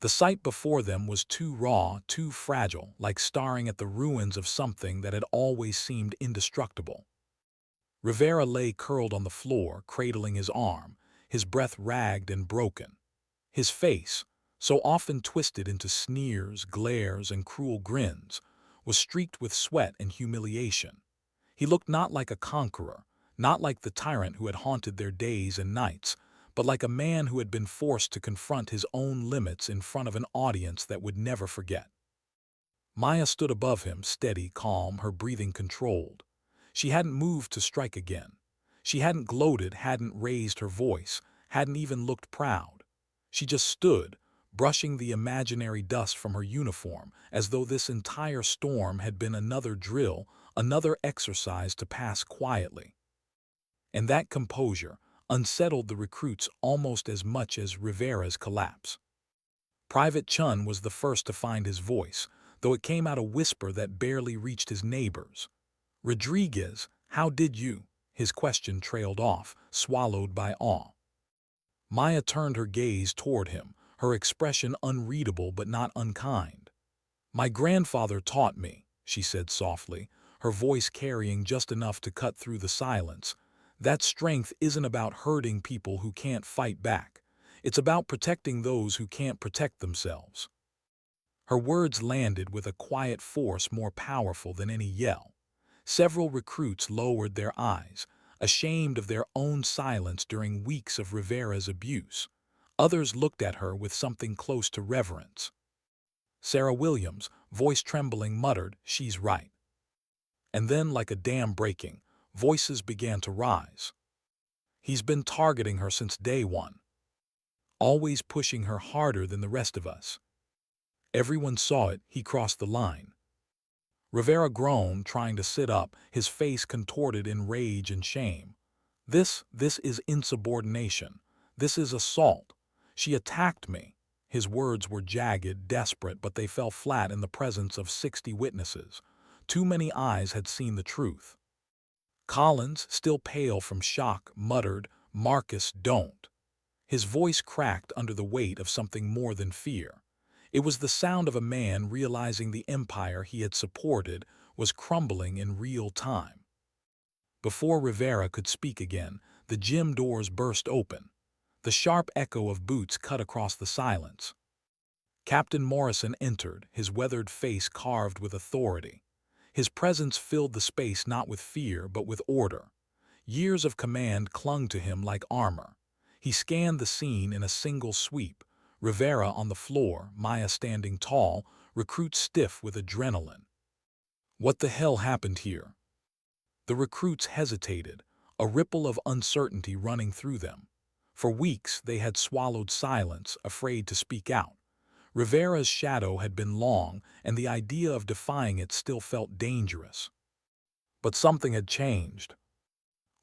The sight before them was too raw, too fragile, like staring at the ruins of something that had always seemed indestructible. Rivera lay curled on the floor, cradling his arm, his breath ragged and broken. His face, so often twisted into sneers, glares, and cruel grins, was streaked with sweat and humiliation. He looked not like a conqueror, not like the tyrant who had haunted their days and nights, but like a man who had been forced to confront his own limits in front of an audience that would never forget. Maya stood above him, steady, calm, her breathing controlled. She hadn't moved to strike again. She hadn't gloated, hadn't raised her voice, hadn't even looked proud. She just stood, brushing the imaginary dust from her uniform, as though this entire storm had been another drill, another exercise to pass quietly. And that composure unsettled the recruits almost as much as Rivera's collapse. Private Chun was the first to find his voice, though it came out a whisper that barely reached his neighbors. "Rodriguez, how did you?" His question trailed off, swallowed by awe. Maya turned her gaze toward him, her expression unreadable but not unkind. "My grandfather taught me," she said softly, her voice carrying just enough to cut through the silence, "that strength isn't about hurting people who can't fight back. It's about protecting those who can't protect themselves." Her words landed with a quiet force more powerful than any yell. Several recruits lowered their eyes, ashamed of their own silence during weeks of Rivera's abuse. Others looked at her with something close to reverence. Sarah Williams, voice trembling, muttered, "She's right." And then, like a dam breaking, voices began to rise. "He's been targeting her since day one, always pushing her harder than the rest of us. Everyone saw it, he crossed the line." Rivera groaned, trying to sit up, his face contorted in rage and shame. This is insubordination. This is assault. She attacked me." His words were jagged, desperate, but they fell flat in the presence of 60 witnesses. Too many eyes had seen the truth. Collins, still pale from shock, muttered, "Marcus, don't." His voice cracked under the weight of something more than fear. It was the sound of a man realizing the empire he had supported was crumbling in real time. Before Rivera could speak again, the gym doors burst open. The sharp echo of boots cut across the silence. Captain Morrison entered, his weathered face carved with authority. His presence filled the space not with fear but with order. Years of command clung to him like armor. He scanned the scene in a single sweep. Rivera on the floor, Maya standing tall, recruits stiff with adrenaline. What the hell happened here? The recruits hesitated, a ripple of uncertainty running through them. For weeks they had swallowed silence, afraid to speak out. Rivera's shadow had been long, and the idea of defying it still felt dangerous. But something had changed.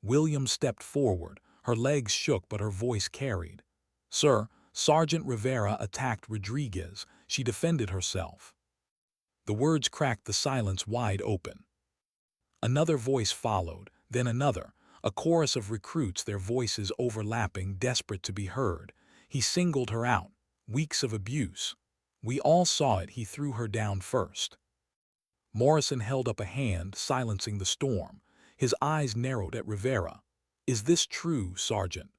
Williams stepped forward, her legs shook but her voice carried. "Sir, Sergeant Rivera attacked Rodriguez. She defended herself." The words cracked the silence wide open. Another voice followed, then another, a chorus of recruits, their voices overlapping, desperate to be heard. "He singled her out. Weeks of abuse. We all saw it, he threw her down first." Morrison held up a hand, silencing the storm. His eyes narrowed at Rivera. "Is this true, Sergeant?"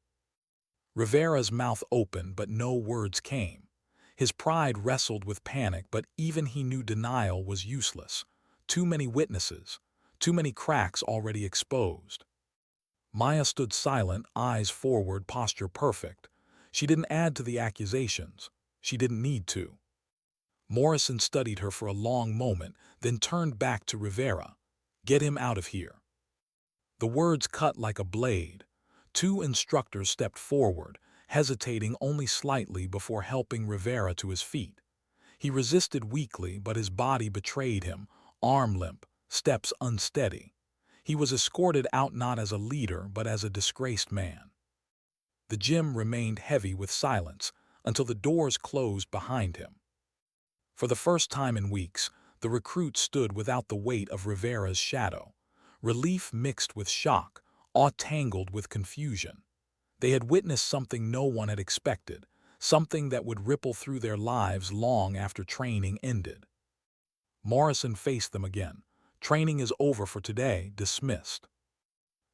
Rivera's mouth opened, but no words came. His pride wrestled with panic, but even he knew denial was useless. Too many witnesses, too many cracks already exposed. Maya stood silent, eyes forward, posture perfect. She didn't add to the accusations. She didn't need to. Morrison studied her for a long moment, then turned back to Rivera. "Get him out of here." The words cut like a blade. Two instructors stepped forward, hesitating only slightly before helping Rivera to his feet. He resisted weakly, but his body betrayed him, arm limp, steps unsteady. He was escorted out not as a leader, but as a disgraced man. The gym remained heavy with silence until the doors closed behind him. For the first time in weeks, the recruits stood without the weight of Rivera's shadow. Relief mixed with shock, awe tangled with confusion. They had witnessed something no one had expected, something that would ripple through their lives long after training ended. Morrison faced them again. Training is over for today, dismissed.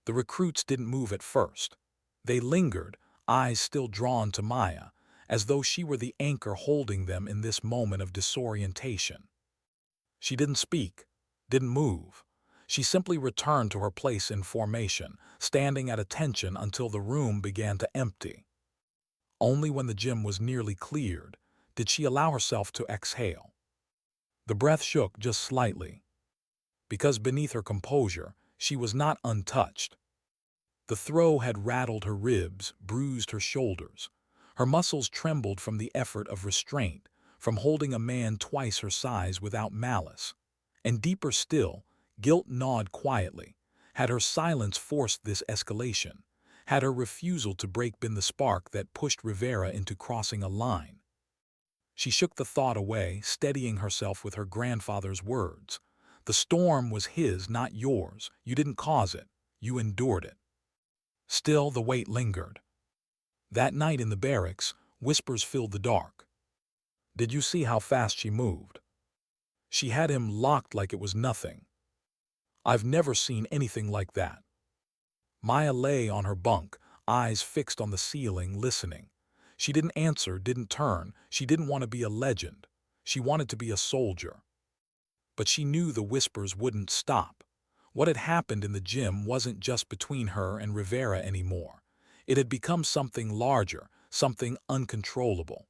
The recruits didn't move at first. They lingered, eyes still drawn to Maya, as though she were the anchor holding them in this moment of disorientation. She didn't speak, didn't move. She simply returned to her place in formation, standing at attention until the room began to empty. Only when the gym was nearly cleared did she allow herself to exhale. The breath shook just slightly, because beneath her composure, she was not untouched. The throw had rattled her ribs, bruised her shoulders. Her muscles trembled from the effort of restraint, from holding a man twice her size without malice. And deeper still, guilt gnawed quietly. Had her silence forced this escalation? Had her refusal to break been the spark that pushed Rivera into crossing a line? She shook the thought away, steadying herself with her grandfather's words. The storm was his, not yours. You didn't cause it. You endured it. Still, the weight lingered. That night in the barracks, whispers filled the dark. Did you see how fast she moved? She had him locked like it was nothing. I've never seen anything like that. Maya lay on her bunk, eyes fixed on the ceiling, listening. She didn't answer, didn't turn. She didn't want to be a legend. She wanted to be a soldier. But she knew the whispers wouldn't stop. What had happened in the gym wasn't just between her and Rivera anymore. It had become something larger, something uncontrollable.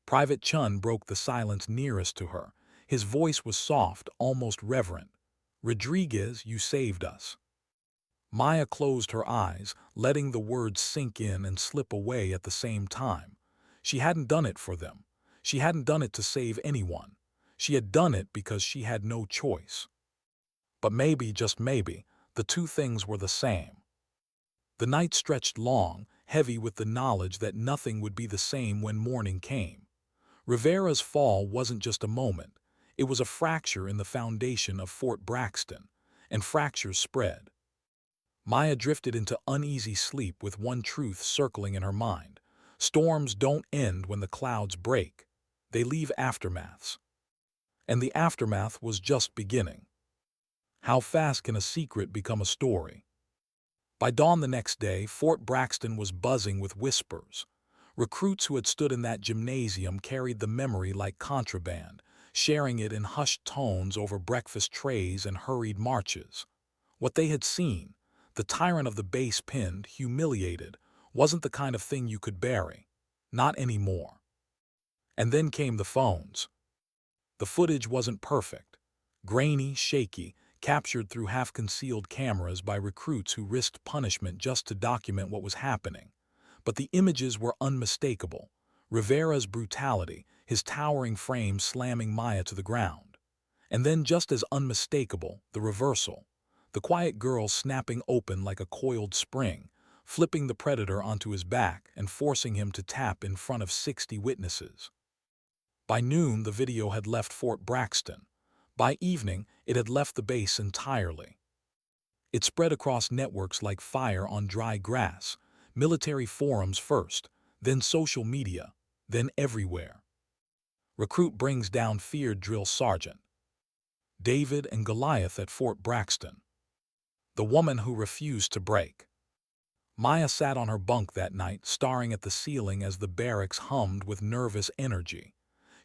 Private Chun broke the silence nearest to her. His voice was soft, almost reverent. Rodriguez, you saved us. Maya closed her eyes, letting the words sink in and slip away at the same time. She hadn't done it for them. She hadn't done it to save anyone. She had done it because she had no choice. But maybe, just maybe, the two things were the same. The night stretched long, heavy with the knowledge that nothing would be the same when morning came. Rivera's fall wasn't just a moment. It was a fracture in the foundation of Fort Braxton, and fractures spread. Maya drifted into uneasy sleep with one truth circling in her mind. Storms don't end when the clouds break. They leave aftermaths. And the aftermath was just beginning. How fast can a secret become a story? By dawn the next day, Fort Braxton was buzzing with whispers. Recruits who had stood in that gymnasium carried the memory like contraband, sharing it in hushed tones over breakfast trays and hurried marches. What they had seen, the tyrant of the base pinned, humiliated, wasn't the kind of thing you could bury. Not anymore. And then came the phones. The footage wasn't perfect. Grainy, shaky, captured through half-concealed cameras by recruits who risked punishment just to document what was happening. But the images were unmistakable. Rivera's brutality, his towering frame slamming Maya to the ground. And then just as unmistakable, the reversal. The quiet girl snapping open like a coiled spring, flipping the predator onto his back and forcing him to tap in front of 60 witnesses. By noon, the video had left Fort Braxton. By evening, it had left the base entirely. It spread across networks like fire on dry grass, military forums first, then social media, then everywhere. Recruit brings down feared drill sergeant. David and Goliath at Fort Braxton. The woman who refused to break. Maya sat on her bunk that night, staring at the ceiling as the barracks hummed with nervous energy.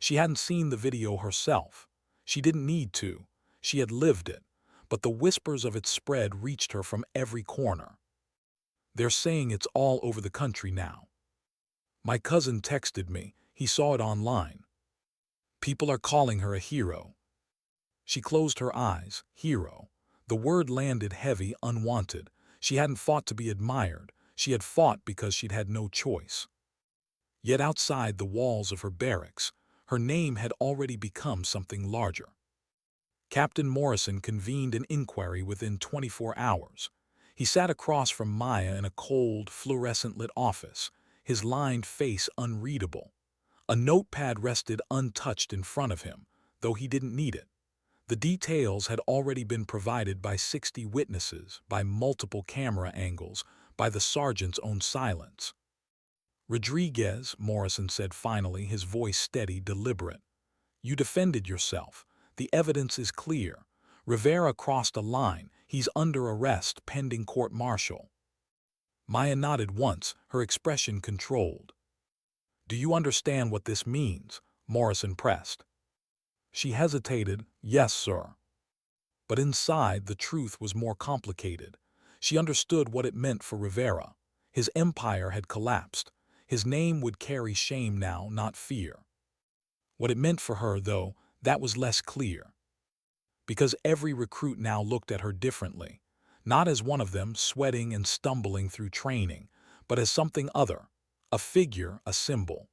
She hadn't seen the video herself. She didn't need to. She had lived it. But the whispers of its spread reached her from every corner. They're saying it's all over the country now. My cousin texted me. He saw it online. People are calling her a hero. She closed her eyes. Hero. The word landed heavy, unwanted. She hadn't fought to be admired. She had fought because she'd had no choice. Yet outside the walls of her barracks, her name had already become something larger. Captain Morrison convened an inquiry within 24 hours. He sat across from Maya in a cold, fluorescent-lit office, his lined face unreadable. A notepad rested untouched in front of him, though he didn't need it. The details had already been provided by 60 witnesses, by multiple camera angles, by the sergeant's own silence. Rodriguez, Morrison said finally, his voice steady, deliberate. You defended yourself. The evidence is clear. Rivera crossed a line. He's under arrest pending court-martial. Maya nodded once, her expression controlled. Do you understand what this means? Morrison pressed. She hesitated. Yes, sir. But inside, the truth was more complicated. She understood what it meant for Rivera. His empire had collapsed. His name would carry shame now, not fear. What it meant for her, though, that was less clear. Because every recruit now looked at her differently, not as one of them sweating and stumbling through training, but as something other, a figure, a symbol.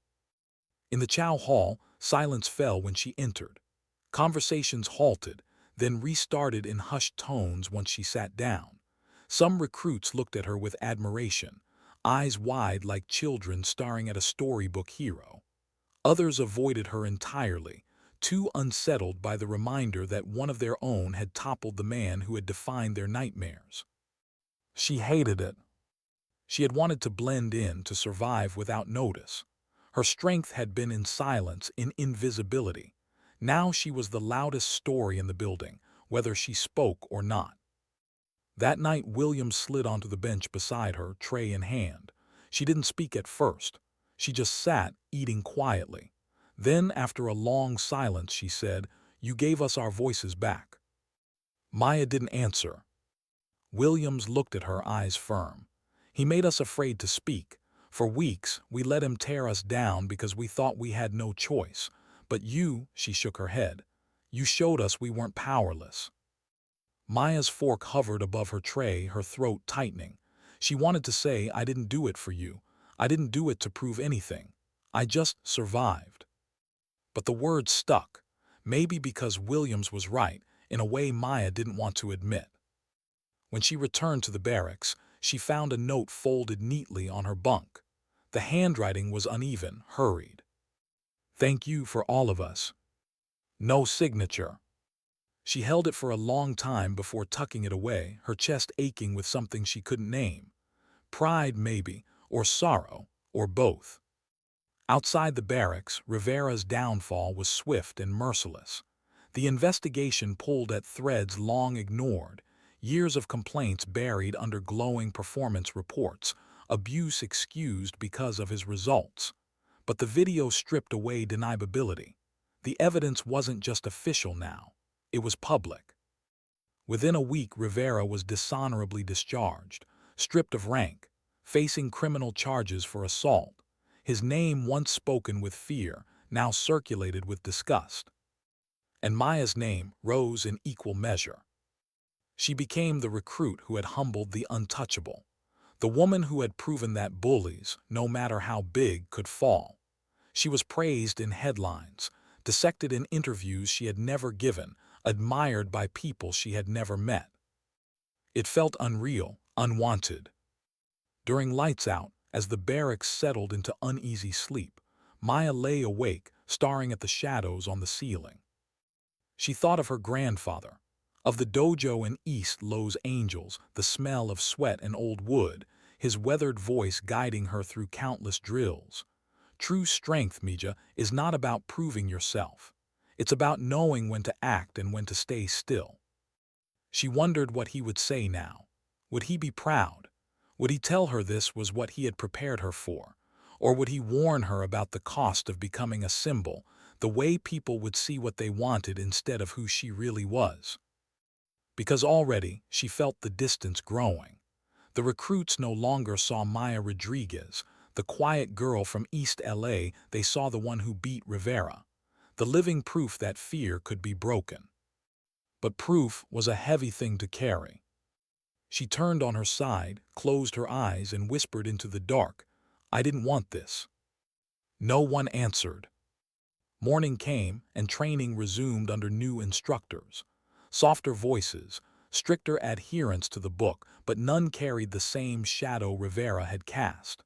In the chow hall, silence fell when she entered. Conversations halted, then restarted in hushed tones once she sat down. Some recruits looked at her with admiration, eyes wide like children staring at a storybook hero. Others avoided her entirely, too unsettled by the reminder that one of their own had toppled the man who had defined their nightmares. She hated it. She had wanted to blend in, to survive without notice. Her strength had been in silence, in invisibility. Now she was the loudest story in the building, whether she spoke or not. That night Williams slid onto the bench beside her, tray in hand. She didn't speak at first. She just sat, eating quietly. Then, after a long silence, she said, "You gave us our voices back." Maya didn't answer. Williams looked at her, eyes firm. "He made us afraid to speak. For weeks, we let him tear us down because we thought we had no choice. But you," she shook her head, "you showed us we weren't powerless." Maya's fork hovered above her tray, her throat tightening. She wanted to say, "I didn't do it for you. I didn't do it to prove anything. I just survived." But the words stuck, maybe because Williams was right, in a way Maya didn't want to admit. When she returned to the barracks, she found a note folded neatly on her bunk. The handwriting was uneven, hurried. "Thank you for all of us." No signature. She held it for a long time before tucking it away, her chest aching with something she couldn't name. Pride, maybe, or sorrow, or both. Outside the barracks, Rivera's downfall was swift and merciless. The investigation pulled at threads long ignored, years of complaints buried under glowing performance reports, abuse excused because of his results. But the video stripped away deniability. The evidence wasn't just official now. It was public. Within a week, Rivera was dishonorably discharged, stripped of rank, facing criminal charges for assault. His name, once spoken with fear, now circulated with disgust. And Maya's name rose in equal measure. She became the recruit who had humbled the untouchable, the woman who had proven that bullies, no matter how big, could fall. She was praised in headlines, dissected in interviews she had never given, admired by people she had never met. It felt unreal, unwanted. During lights out, as the barracks settled into uneasy sleep, Maya lay awake, staring at the shadows on the ceiling. She thought of her grandfather, of the dojo in East Los Angeles, the smell of sweat and old wood, his weathered voice guiding her through countless drills. True strength, Mija, is not about proving yourself. It's about knowing when to act and when to stay still. She wondered what he would say now. Would he be proud? Would he tell her this was what he had prepared her for? Or would he warn her about the cost of becoming a symbol, the way people would see what they wanted instead of who she really was? Because already she felt the distance growing. The recruits no longer saw Maya Rodriguez, the quiet girl from East LA. They saw the one who beat Rivera, the living proof that fear could be broken. But proof was a heavy thing to carry. She turned on her side, closed her eyes, and whispered into the dark, "I didn't want this." No one answered. Morning came, and training resumed under new instructors. Softer voices, stricter adherence to the book, but none carried the same shadow Rivera had cast.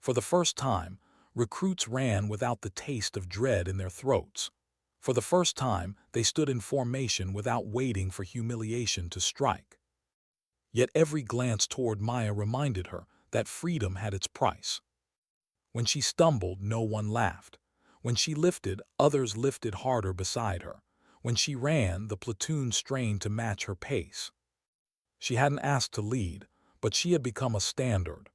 For the first time, recruits ran without the taste of dread in their throats. For the first time, they stood in formation without waiting for humiliation to strike. Yet every glance toward Maya reminded her that freedom had its price. When she stumbled, no one laughed. When she lifted, others lifted harder beside her. When she ran, the platoon strained to match her pace. She hadn't asked to lead, but she had become a standard.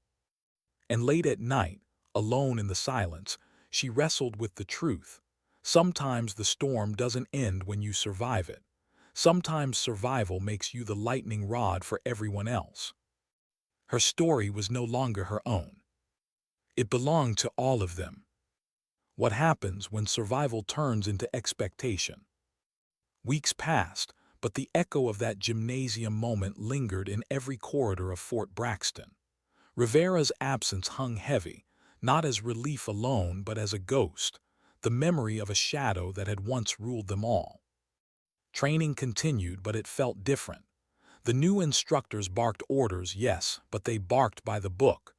And late at night, alone in the silence, she wrestled with the truth. Sometimes the storm doesn't end when you survive it. Sometimes survival makes you the lightning rod for everyone else. Her story was no longer her own. It belonged to all of them. What happens when survival turns into expectation? Weeks passed, but the echo of that gymnasium moment lingered in every corridor of Fort Braxton. Rivera's absence hung heavy, not as relief alone but as a ghost, the memory of a shadow that had once ruled them all. Training continued, but it felt different. The new instructors barked orders, yes, but they barked by the book.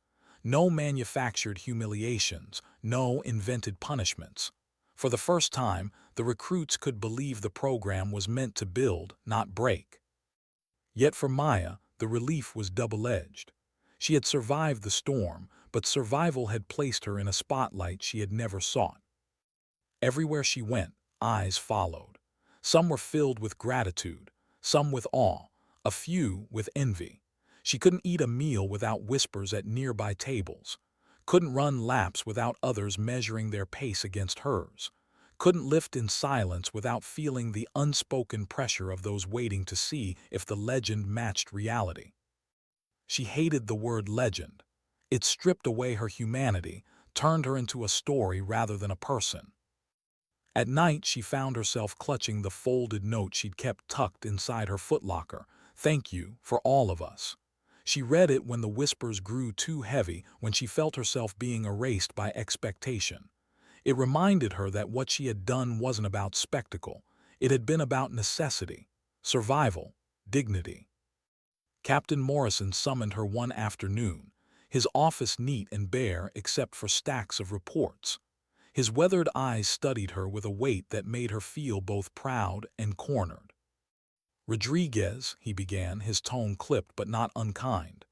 No manufactured humiliations, no invented punishments. For the first time, the recruits could believe the program was meant to build, not break. Yet for Maya, the relief was double-edged. She had survived the storm, but survival had placed her in a spotlight she had never sought. Everywhere she went, eyes followed. Some were filled with gratitude, some with awe, a few with envy. She couldn't eat a meal without whispers at nearby tables, couldn't run laps without others measuring their pace against hers, couldn't lift in silence without feeling the unspoken pressure of those waiting to see if the legend matched reality. She hated the word legend. It stripped away her humanity, turned her into a story rather than a person. At night, she found herself clutching the folded note she'd kept tucked inside her footlocker. "Thank you for all of us." She read it when the whispers grew too heavy, when she felt herself being erased by expectation. It reminded her that what she had done wasn't about spectacle. It had been about necessity, survival, dignity. Captain Morrison summoned her one afternoon, his office neat and bare except for stacks of reports. His weathered eyes studied her with a weight that made her feel both proud and cornered. "Rodriguez," he began, his tone clipped but not unkind.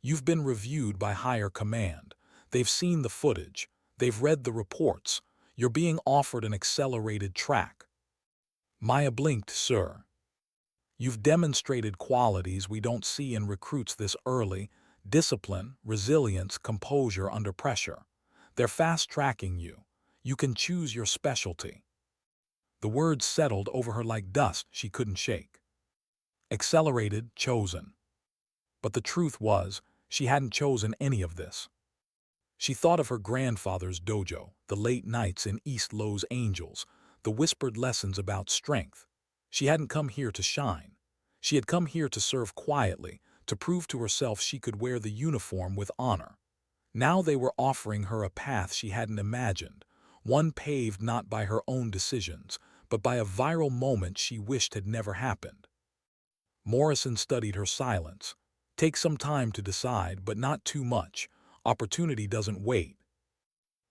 "You've been reviewed by higher command. They've seen the footage. They've read the reports. You're being offered an accelerated track." Maya blinked. "Sir, you've demonstrated qualities we don't see in recruits this early: discipline, resilience, composure under pressure. They're fast-tracking you. You can choose your specialty." The words settled over her like dust she couldn't shake. Accelerated, chosen. But the truth was, she hadn't chosen any of this. She thought of her grandfather's dojo, the late nights in East Los Angeles, the whispered lessons about strength. She hadn't come here to shine. She had come here to serve quietly, to prove to herself she could wear the uniform with honor. Now they were offering her a path she hadn't imagined, one paved not by her own decisions, but by a viral moment she wished had never happened. Morrison studied her silence. "Take some time to decide, but not too much. Opportunity doesn't wait."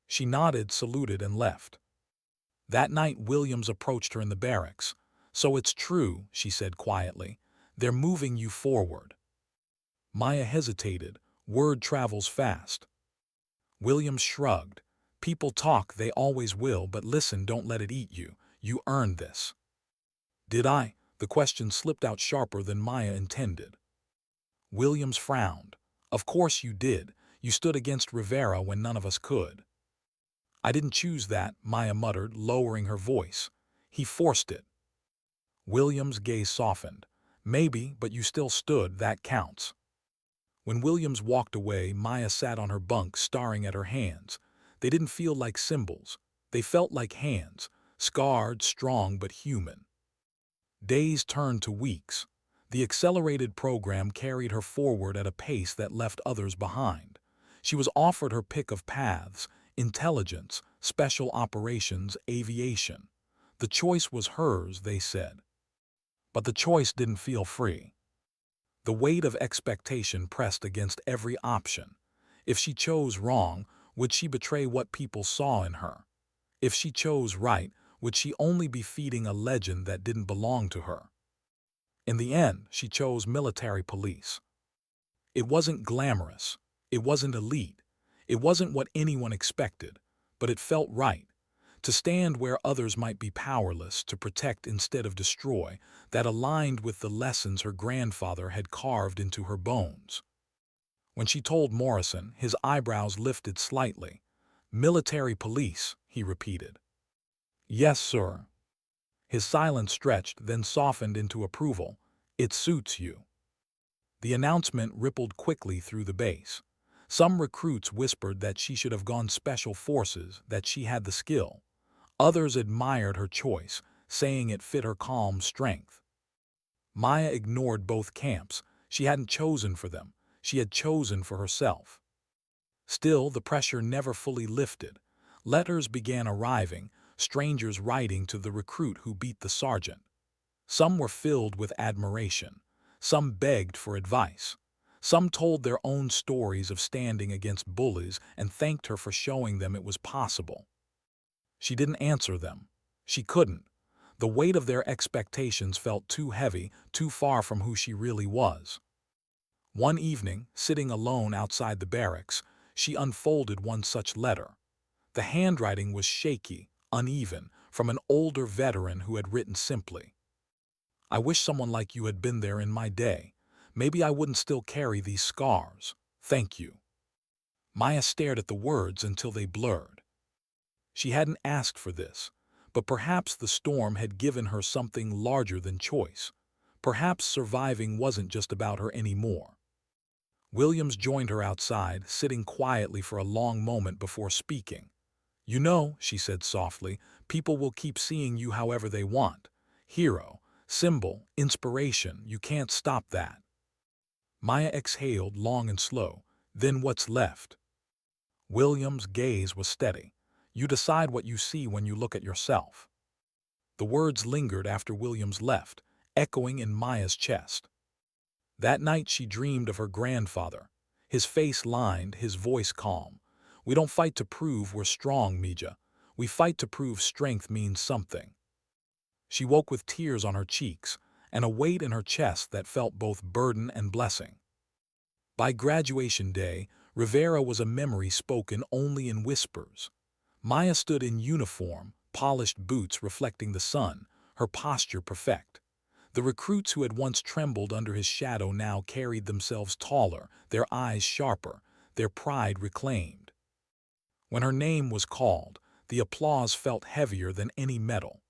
She nodded, saluted, and left. That night Williams approached her in the barracks. "So it's true," she said quietly. "They're moving you forward." Maya hesitated. Word travels fast. Williams shrugged. "People talk, they always will, but listen, don't let it eat you. You earned this." "Did I?" The question slipped out sharper than Maya intended. Williams frowned. "Of course you did. You stood against Rivera when none of us could." "I didn't choose that," Maya muttered, lowering her voice. "He forced it." Williams' gaze softened. "Maybe, but you still stood. That counts." When Williams walked away, Maya sat on her bunk, staring at her hands. They didn't feel like symbols. They felt like hands, scarred, strong, but human. Days turned to weeks. The accelerated program carried her forward at a pace that left others behind. She was offered her pick of paths: intelligence, special operations, aviation. The choice was hers, they said. But the choice didn't feel free. The weight of expectation pressed against every option. If she chose wrong, would she betray what people saw in her? If she chose right, would she only be feeding a legend that didn't belong to her? In the end, she chose military police. It wasn't glamorous. It wasn't elite. It wasn't what anyone expected, but it felt right. To stand where others might be powerless, to protect instead of destroy, that aligned with the lessons her grandfather had carved into her bones. When she told Morrison, his eyebrows lifted slightly. "Military police," he repeated. "Yes, sir." His silence stretched, then softened into approval. "It suits you." The announcement rippled quickly through the base. Some recruits whispered that she should have gone special forces, that she had the skill. Others admired her choice, saying it fit her calm strength. Maya ignored both camps. She hadn't chosen for them. She had chosen for herself. Still, the pressure never fully lifted. Letters began arriving, strangers writing to the recruit who beat the sergeant. Some were filled with admiration. Some begged for advice. Some told their own stories of standing against bullies and thanked her for showing them it was possible. She didn't answer them. She couldn't. The weight of their expectations felt too heavy, too far from who she really was. One evening, sitting alone outside the barracks, she unfolded one such letter. The handwriting was shaky, uneven, from an older veteran who had written simply, "I wish someone like you had been there in my day. Maybe I wouldn't still carry these scars. Thank you." Maya stared at the words until they blurred. She hadn't asked for this, but perhaps the storm had given her something larger than choice. Perhaps surviving wasn't just about her anymore. Williams joined her outside, sitting quietly for a long moment before speaking. "You know," she said softly, "people will keep seeing you however they want. Hero, symbol, inspiration, you can't stop that." Maya exhaled long and slow. "Then what's left?" Williams' gaze was steady. "You decide what you see when you look at yourself." The words lingered after Williams left, echoing in Maya's chest. That night she dreamed of her grandfather, his face lined, his voice calm. "We don't fight to prove we're strong, Mija. We fight to prove strength means something." She woke with tears on her cheeks and a weight in her chest that felt both burden and blessing. By graduation day, Rivera was a memory spoken only in whispers. Maya stood in uniform, polished boots reflecting the sun, her posture perfect. The recruits who had once trembled under his shadow now carried themselves taller, their eyes sharper, their pride reclaimed. When her name was called, the applause felt heavier than any medal,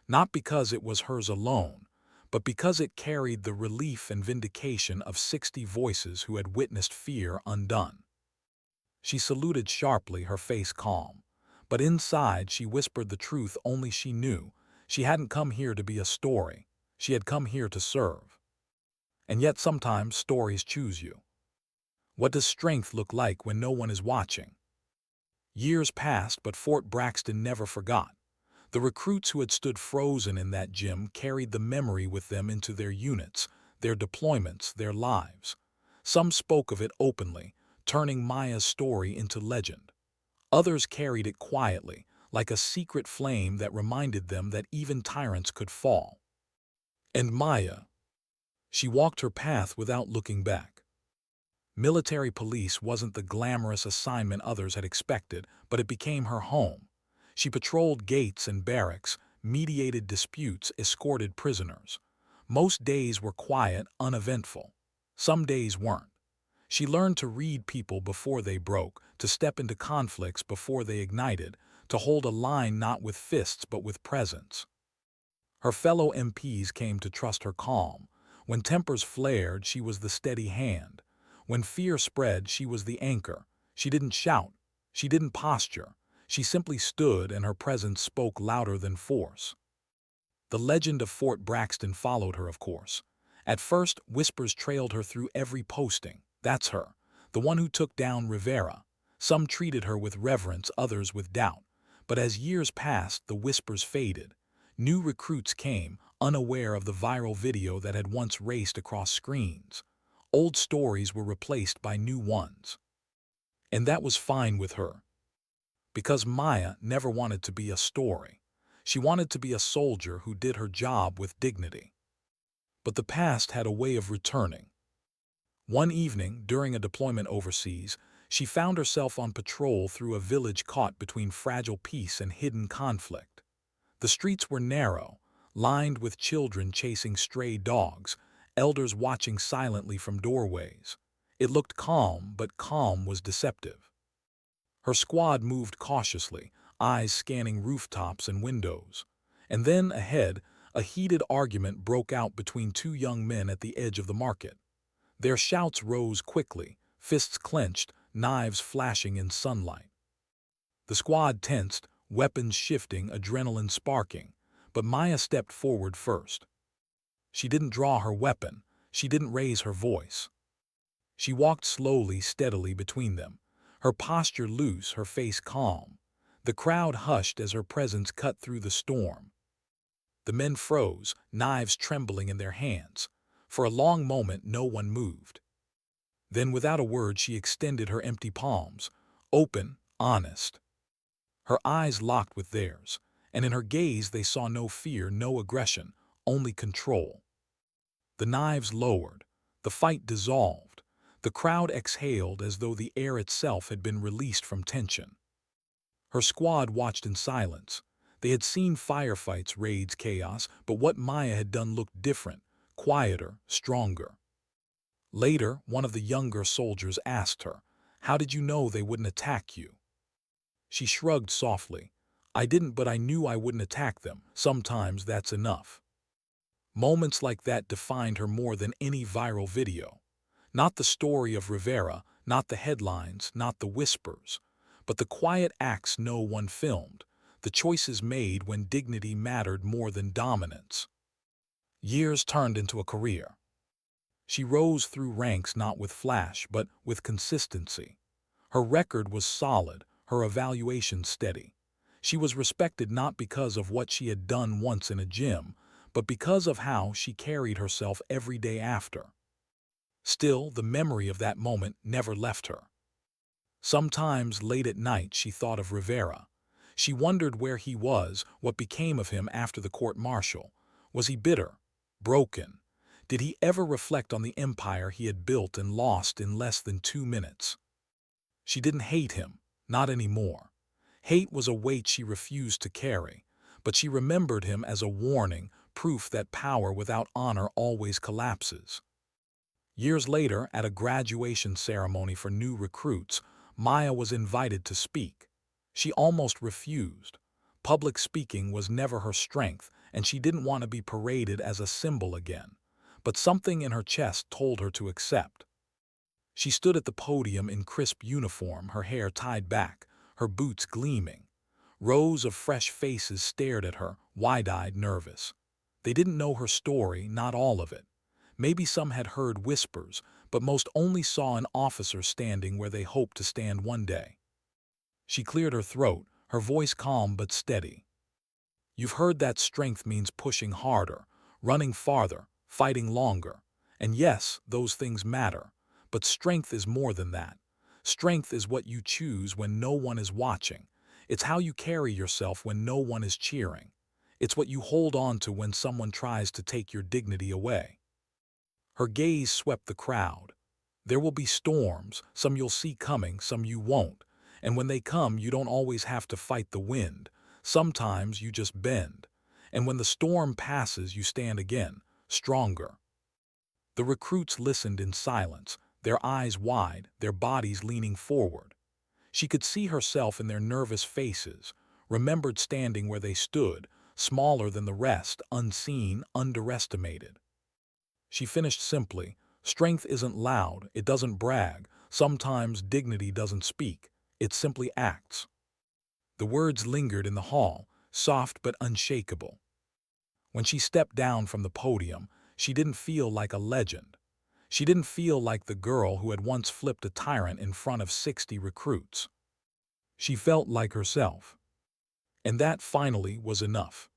not because it was hers alone, but because it carried the relief and vindication of 60 voices who had witnessed fear undone. She saluted sharply, her face calm, but inside she whispered the truth only she knew. She hadn't come here to be a story. She had come here to serve. And yet sometimes stories choose you. What does strength look like when no one is watching? Years passed, but Fort Braxton never forgot. The recruits who had stood frozen in that gym carried the memory with them into their units, their deployments, their lives. Some spoke of it openly, turning Maya's story into legend. Others carried it quietly, like a secret flame that reminded them that even tyrants could fall. And Maya, she walked her path without looking back. Military police wasn't the glamorous assignment others had expected, but it became her home. She patrolled gates and barracks, mediated disputes, escorted prisoners. Most days were quiet, uneventful. Some days weren't. She learned to read people before they broke, to step into conflicts before they ignited, to hold a line not with fists but with presence. Her fellow MPs came to trust her calm. When tempers flared, she was the steady hand. When fear spread, she was the anchor. She didn't shout. She didn't posture. She simply stood, and her presence spoke louder than force. The legend of Fort Braxton followed her, of course. At first, whispers trailed her through every posting. "That's her, the one who took down Rivera." Some treated her with reverence, others with doubt. But as years passed, the whispers faded. New recruits came, unaware of the viral video that had once raced across screens. Old stories were replaced by new ones. And that was fine with her. Because Maya never wanted to be a story. She wanted to be a soldier who did her job with dignity. But the past had a way of returning. One evening, during a deployment overseas, She found herself on patrol through a village caught between fragile peace and hidden conflict. The streets were narrow, lined with children chasing stray dogs, elders watching silently from doorways. It looked calm, but calm was deceptive. Her squad moved cautiously, eyes scanning rooftops and windows. And then, ahead, a heated argument broke out between two young men at the edge of the market. Their shouts rose quickly, fists clenched, knives flashing in sunlight. The squad tensed, weapons shifting, adrenaline sparking, but Maya stepped forward first. She didn't draw her weapon, she didn't raise her voice. She walked slowly, steadily between them, her posture loose, her face calm. The crowd hushed as her presence cut through the storm. The men froze, knives trembling in their hands. For a long moment no one moved. Then without a word she extended her empty palms, open, honest. Her eyes locked with theirs, and in her gaze they saw no fear, no aggression, only control. The knives lowered, the fight dissolved, the crowd exhaled as though the air itself had been released from tension. Her squad watched in silence. They had seen firefights, raids, chaos, but what Maya had done looked different, quieter, stronger. Later, one of the younger soldiers asked her, "How did you know they wouldn't attack you?" She shrugged softly. "I didn't, but I knew I wouldn't attack them. Sometimes that's enough." Moments like that defined her more than any viral video. Not the story of Rivera, not the headlines, not the whispers, but the quiet acts no one filmed, the choices made when dignity mattered more than dominance. Years turned into a career. She rose through ranks not with flash, but with consistency. Her record was solid, her evaluation steady. She was respected not because of what she had done once in a gym, but because of how she carried herself every day after. Still, the memory of that moment never left her. Sometimes, late at night, she thought of Rivera. She wondered where he was, what became of him after the court-martial. Was he bitter? Broken? Did he ever reflect on the empire he had built and lost in less than 2 minutes? She didn't hate him, not anymore. Hate was a weight she refused to carry, but she remembered him as a warning, proof that power without honor always collapses. Years later, at a graduation ceremony for new recruits, Maya was invited to speak. She almost refused. Public speaking was never her strength, and she didn't want to be paraded as a symbol again. But something in her chest told her to accept. She stood at the podium in crisp uniform, her hair tied back, her boots gleaming. Rows of fresh faces stared at her, wide-eyed, nervous. They didn't know her story, not all of it. Maybe some had heard whispers, but most only saw an officer standing where they hoped to stand one day. She cleared her throat, her voice calm but steady. "You've heard that strength means pushing harder, running farther, fighting longer. And yes, those things matter. But strength is more than that. Strength is what you choose when no one is watching. It's how you carry yourself when no one is cheering. It's what you hold on to when someone tries to take your dignity away." Her gaze swept the crowd. There will be storms, some you'll see coming, some you won't. And when they come, you don't always have to fight the wind. Sometimes you just bend. And when the storm passes, you stand again, stronger. The recruits listened in silence, their eyes wide, their bodies leaning forward. She could see herself in their nervous faces, remembered standing where they stood, smaller than the rest, unseen, underestimated. She finished simply, "Strength isn't loud, it doesn't brag. Sometimes dignity doesn't speak, it simply acts." The words lingered in the hall, soft but unshakable. When she stepped down from the podium, she didn't feel like a legend. She didn't feel like the girl who had once flipped a tyrant in front of 60 recruits. She felt like herself. And that finally was enough.